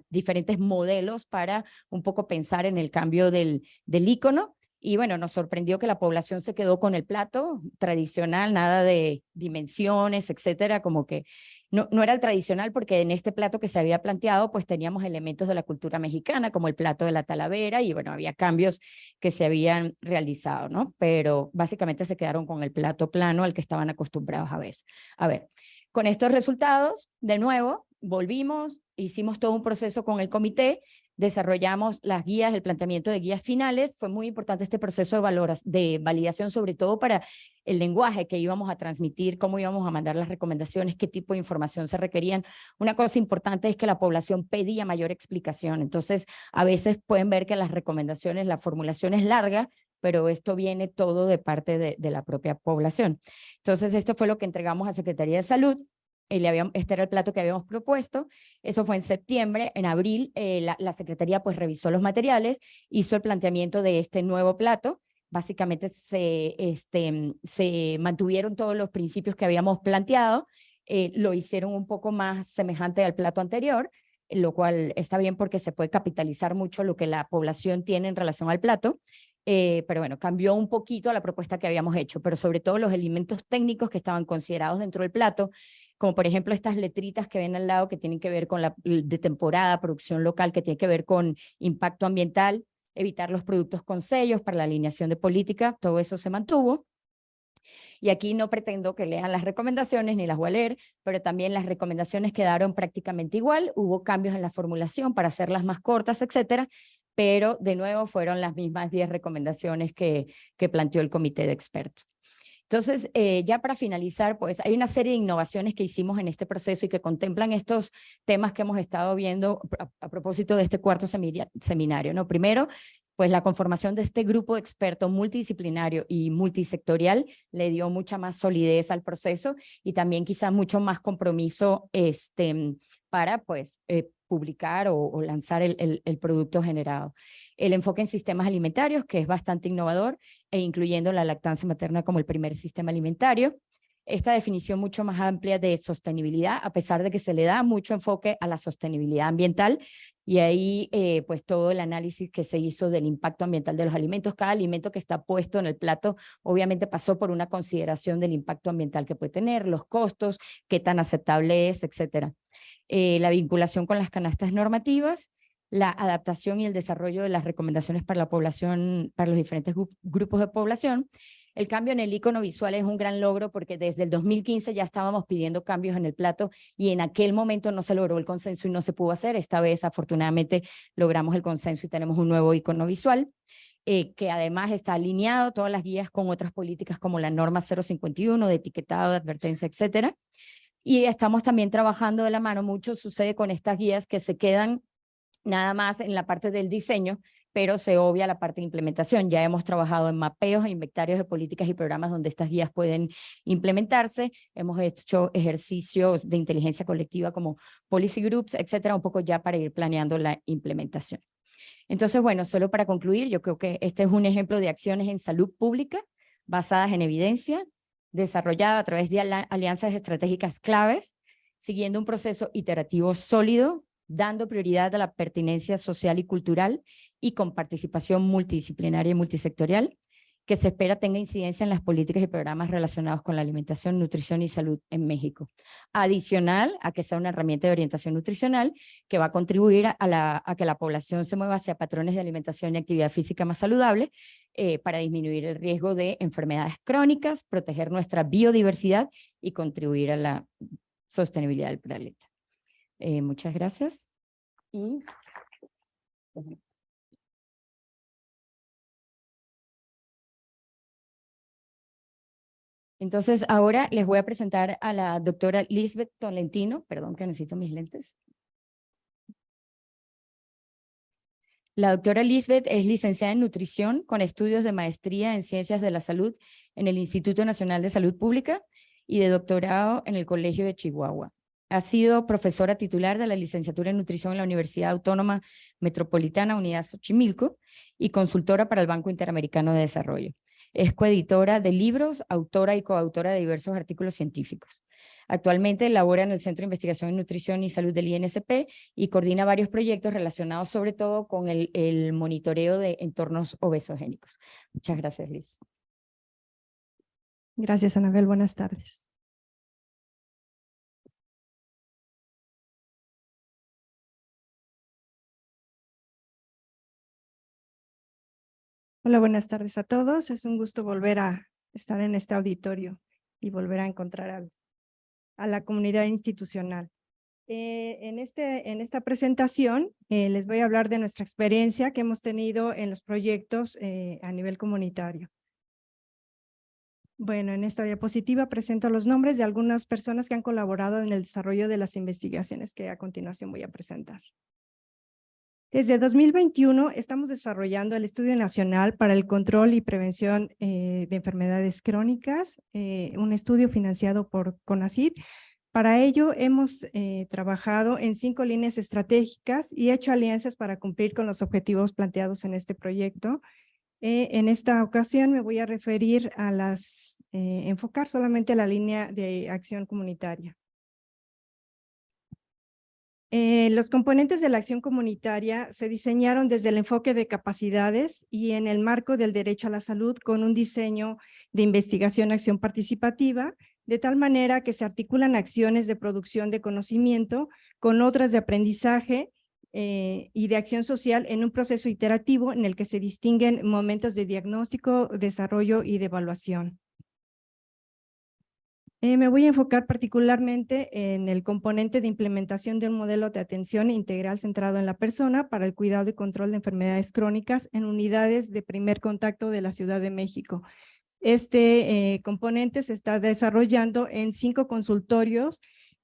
diferentes modelos para un poco pensar en el cambio del icono. Y bueno, nos sorprendió que la población se quedó con el plato tradicional, nada de dimensiones, etcétera, como que no era el tradicional, porque en este plato que se había planteado, pues teníamos elementos de la cultura mexicana, como el plato de la talavera, y bueno, había cambios que se habían realizado, ¿no? Pero básicamente se quedaron con el plato plano al que estaban acostumbrados a ver. Con estos resultados, de nuevo, volvimos, hicimos todo un proceso con el comité, desarrollamos las guías, el planteamiento de guías finales. Fue muy importante este proceso de validación, sobre todo para el lenguaje que íbamos a transmitir, cómo íbamos a mandar las recomendaciones, qué tipo de información se requerían. Una cosa importante es que la población pedía mayor explicación. Entonces, a veces pueden ver que las recomendaciones, la formulación es larga, pero esto viene todo de parte de la propia población. Entonces, esto fue lo que entregamos a Secretaría de Salud. Este era el plato que habíamos propuesto. Eso fue en septiembre. En abril, la Secretaría pues revisó los materiales, hizo el planteamiento de este nuevo plato. Básicamente se mantuvieron todos los principios que habíamos planteado, lo hicieron un poco más semejante al plato anterior, lo cual está bien porque se puede capitalizar mucho lo que la población tiene en relación al plato. Pero bueno, cambió un poquito a la propuesta que habíamos hecho, pero sobre todo los elementos técnicos que estaban considerados dentro del plato, como por ejemplo estas letritas que ven al lado que tienen que ver con la de temporada, producción local, que tiene que ver con impacto ambiental, evitar los productos con sellos para la alineación de política, todo eso se mantuvo. Y aquí no pretendo que lean las recomendaciones ni las voy a leer, pero también las recomendaciones quedaron prácticamente igual, hubo cambios en la formulación para hacerlas más cortas, etcétera, pero de nuevo fueron las mismas 10 recomendaciones que planteó el comité de expertos. Entonces, ya para finalizar, pues hay una serie de innovaciones que hicimos en este proceso y que contemplan estos temas que hemos estado viendo a propósito de este cuarto seminario, ¿no? Primero, pues la conformación de este grupo de expertos multidisciplinario y multisectorial le dio mucha más solidez al proceso y también quizás mucho más compromiso para pues publicar o lanzar el producto generado. El enfoque en sistemas alimentarios, que es bastante innovador, e incluyendo la lactancia materna como el primer sistema alimentario. Esta definición mucho más amplia de sostenibilidad, a pesar de que se le da mucho enfoque a la sostenibilidad ambiental, y ahí pues todo el análisis que se hizo del impacto ambiental de los alimentos. Cada alimento que está puesto en el plato obviamente pasó por una consideración del impacto ambiental que puede tener, los costos, qué tan aceptable es, etcétera. La vinculación con las canastas normativas, la adaptación y el desarrollo de las recomendaciones para la población, para los diferentes grupos de población. El cambio en el icono visual es un gran logro porque desde el 2015 ya estábamos pidiendo cambios en el plato y en aquel momento no se logró el consenso y no se pudo hacer. Esta vez afortunadamente logramos el consenso y tenemos un nuevo icono visual. Que además está alineado todas las guías con otras políticas como la norma 051 de etiquetado, de advertencia, etcétera. Y estamos también trabajando de la mano, mucho sucede con estas guías que se quedan nada más en la parte del diseño, pero se obvia la parte de implementación. Ya hemos trabajado en mapeos e inventarios de políticas y programas donde estas guías pueden implementarse. Hemos hecho ejercicios de inteligencia colectiva como policy groups, etcétera, un poco ya para ir planeando la implementación. Entonces, bueno, solo para concluir, yo creo que este es un ejemplo de acciones en salud pública basadas en evidencia, desarrollada a través de alianzas estratégicas claves, siguiendo un proceso iterativo sólido, dando prioridad a la pertinencia social y cultural y con participación multidisciplinaria y multisectorial, que se espera tenga incidencia en las políticas y programas relacionados con la alimentación, nutrición y salud en México. Adicional a que sea una herramienta de orientación nutricional que va a contribuir a que la población se mueva hacia patrones de alimentación y actividad física más saludable para disminuir el riesgo de enfermedades crónicas, proteger nuestra biodiversidad y contribuir a la sostenibilidad del planeta. Muchas gracias. Y... Entonces, ahora les voy a presentar a la doctora Lisbeth Tolentino. Perdón que necesito mis lentes. La doctora Lisbeth es licenciada en nutrición con estudios de maestría en ciencias de la salud en el Instituto Nacional de Salud Pública y de doctorado en el Colegio de Chihuahua. Ha sido profesora titular de la licenciatura en nutrición en la Universidad Autónoma Metropolitana Unidad Xochimilco y consultora para el Banco Interamericano de Desarrollo. Es coeditora de libros, autora y coautora de diversos artículos científicos. Actualmente labora en el Centro de Investigación en Nutrición y Salud del INSP y coordina varios proyectos relacionados sobre todo con el monitoreo de entornos obesogénicos. Muchas gracias, Liz. Gracias, Anabel. Buenas tardes. Hola, buenas tardes a todos. Es un gusto volver a estar en este auditorio y volver a encontrar a la comunidad institucional. En esta presentación les voy a hablar de nuestra experiencia que hemos tenido en los proyectos a nivel comunitario. Bueno, en esta diapositiva presento los nombres de algunas personas que han colaborado en el desarrollo de las investigaciones que a continuación voy a presentar. Desde 2021 estamos desarrollando el Estudio Nacional para el Control y Prevención de Enfermedades Crónicas, un estudio financiado por CONACYT. Para ello hemos trabajado en 5 líneas estratégicas y hecho alianzas para cumplir con los objetivos planteados en este proyecto. En esta ocasión me voy a referir a enfocar solamente la línea de acción comunitaria. Los componentes de la acción comunitaria se diseñaron desde el enfoque de capacidades y en el marco del derecho a la salud con un diseño de investigación-acción participativa, de tal manera que se articulan acciones de producción de conocimiento con otras de aprendizaje y de acción social en un proceso iterativo en el que se distinguen momentos de diagnóstico, desarrollo y de evaluación. Me voy a enfocar particularmente en el componente de implementación de un modelo de atención integral centrado en la persona para el cuidado y control de enfermedades crónicas en unidades de primer contacto de la Ciudad de México. Este componente se está desarrollando en 5 consultorios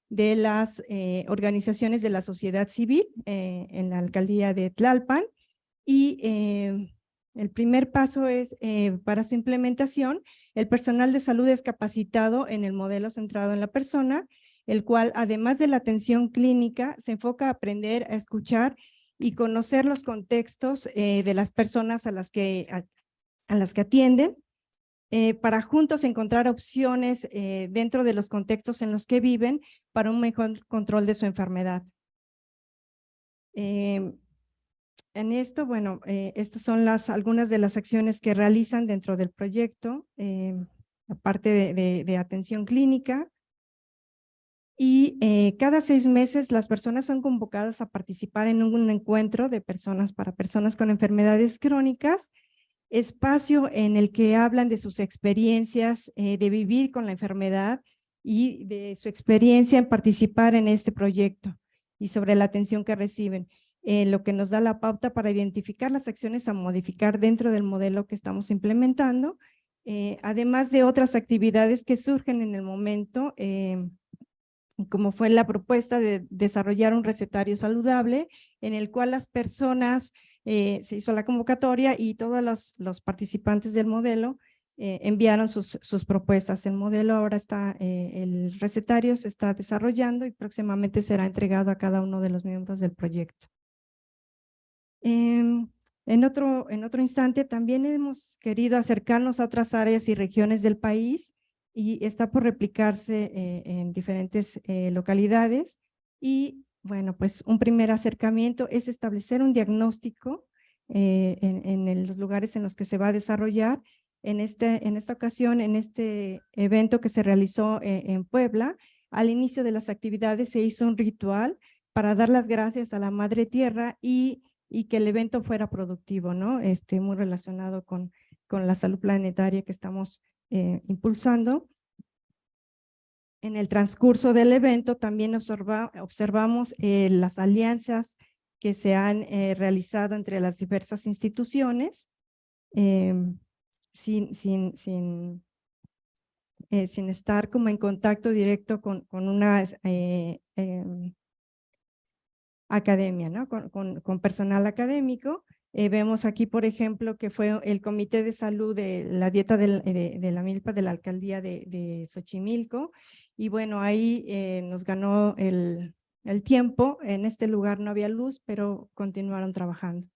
de las organizaciones de la sociedad civil en la alcaldía de Tlalpan y el primer paso es para su implementación. El personal de salud es capacitado en el modelo centrado en la persona, el cual, además de la atención clínica, se enfoca a aprender a escuchar y conocer los contextos de las personas a las que atienden, para juntos encontrar opciones dentro de los contextos en los que viven para un mejor control de su enfermedad. En esto, bueno, estas son algunas de las acciones que realizan dentro del proyecto, aparte de atención clínica. Y cada 6 meses las personas son convocadas a participar en un encuentro de personas para personas con enfermedades crónicas, espacio en el que hablan de sus experiencias de vivir con la enfermedad y de su experiencia en participar en este proyecto y sobre la atención que reciben. Lo que nos da la pauta para identificar las acciones a modificar dentro del modelo que estamos implementando, además de otras actividades que surgen en el momento, como fue la propuesta de desarrollar un recetario saludable, en el cual las personas, se hizo la convocatoria y todos los participantes del modelo enviaron sus propuestas. El modelo ahora está, el recetario se está desarrollando y próximamente será entregado a cada uno de los miembros del proyecto. En otro instante también hemos querido acercarnos a otras áreas y regiones del país y está por replicarse en diferentes localidades. Y bueno, pues un primer acercamiento es establecer un diagnóstico en los lugares en los que se va a desarrollar. En esta ocasión, en este evento que se realizó en Puebla, al inicio de las actividades se hizo un ritual para dar las gracias a la Madre Tierra y que el evento fuera productivo, ¿no? Muy relacionado con la salud planetaria que estamos impulsando. En el transcurso del evento también observamos las alianzas que se han realizado entre las diversas instituciones, sin estar como en contacto directo con una academia, ¿no? Con personal académico. Vemos aquí, por ejemplo, que fue el Comité de Salud de la Dieta de la Milpa de la Alcaldía de Xochimilco, y bueno, ahí nos ganó el tiempo. En este lugar no había luz, pero continuaron trabajando.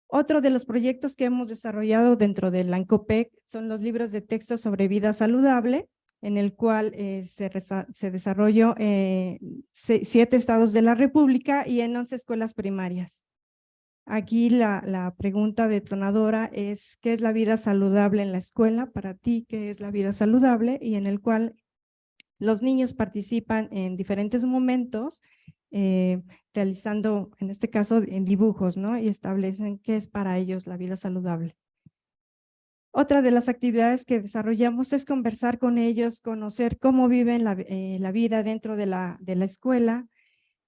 Otro de los proyectos que hemos desarrollado dentro de la ANCOPEC son los libros de texto sobre vida saludable, en el cual se desarrolló 7 estados de la República y en 11 escuelas primarias. Aquí la pregunta detonadora es: ¿qué es la vida saludable en la escuela? Para ti, ¿qué es la vida saludable? Y en el cual los niños participan en diferentes momentos, realizando, en este caso, en dibujos, ¿no? Y establecen qué es para ellos la vida saludable. Otra de las actividades que desarrollamos es conversar con ellos, conocer cómo viven la vida dentro de la escuela.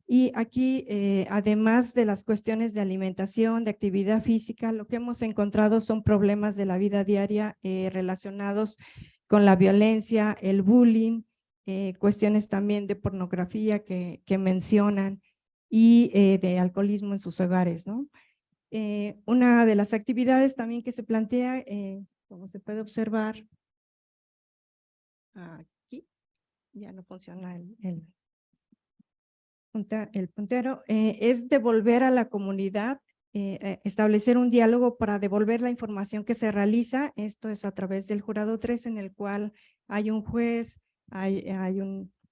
Y aquí, además de las cuestiones de alimentación, de actividad física, lo que hemos encontrado son problemas de la vida diaria relacionados con la violencia, el bullying, cuestiones también de pornografía que mencionan y de alcoholismo en sus hogares, ¿no? Una de las actividades también que se plantea, como se puede observar, aquí ya no funciona el puntero, es devolver a la comunidad, establecer un diálogo para devolver la información que se realiza. Esto es a través del jurado 3, en el cual hay un juez, hay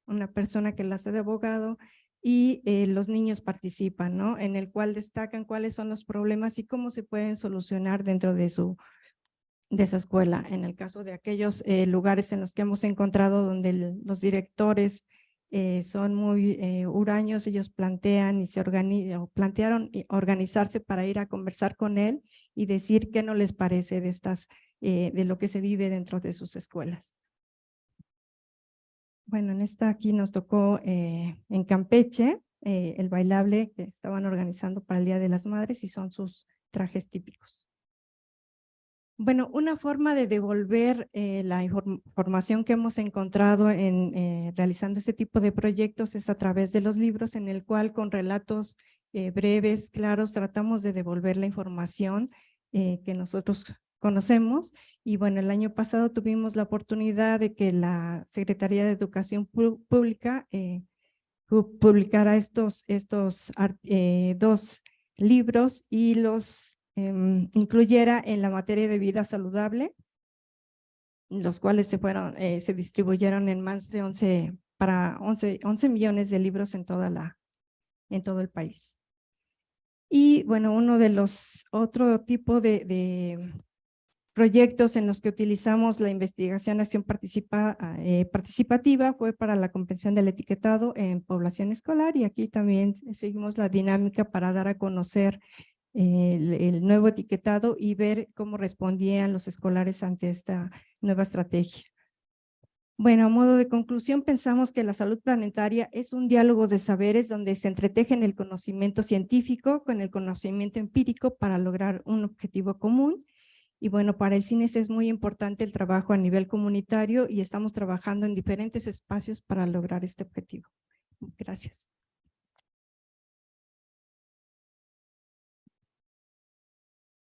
una persona que la hace de abogado, y los niños participan, ¿no? En el cual destacan cuáles son los problemas y cómo se pueden solucionar dentro de esa escuela. En el caso de aquellos lugares en los que hemos encontrado donde los directores son muy huraños, ellos plantean y plantearon organizarse para ir a conversar con él y decir qué no les parece de lo que se vive dentro de sus escuelas. Bueno, en esta aquí nos tocó en Campeche el bailable que estaban organizando para el Día de las Madres y son sus trajes típicos. Bueno, una forma de devolver la información que hemos encontrado en realizando este tipo de proyectos es a través de los libros, en el cual con relatos breves, claros, tratamos de devolver la información que nosotros conocemos. Y bueno, el año pasado tuvimos la oportunidad de que la Secretaría de Educación Pública publicara estos 2 libros y los incluyera en la materia de vida saludable, los cuales se distribuyeron en más de 11 millones de libros en todo el país. Y bueno, otro tipo de proyectos en los que utilizamos la investigación acción participativa fue para la comprensión del etiquetado en población escolar, y aquí también seguimos la dinámica para dar a conocer el nuevo etiquetado y ver cómo respondían los escolares ante esta nueva estrategia. Bueno, a modo de conclusión, pensamos que la salud planetaria es un diálogo de saberes donde se entretejen el conocimiento científico con el conocimiento empírico para lograr un objetivo común. Y bueno, para el CINES es muy importante el trabajo a nivel comunitario y estamos trabajando en diferentes espacios para lograr este objetivo. Gracias.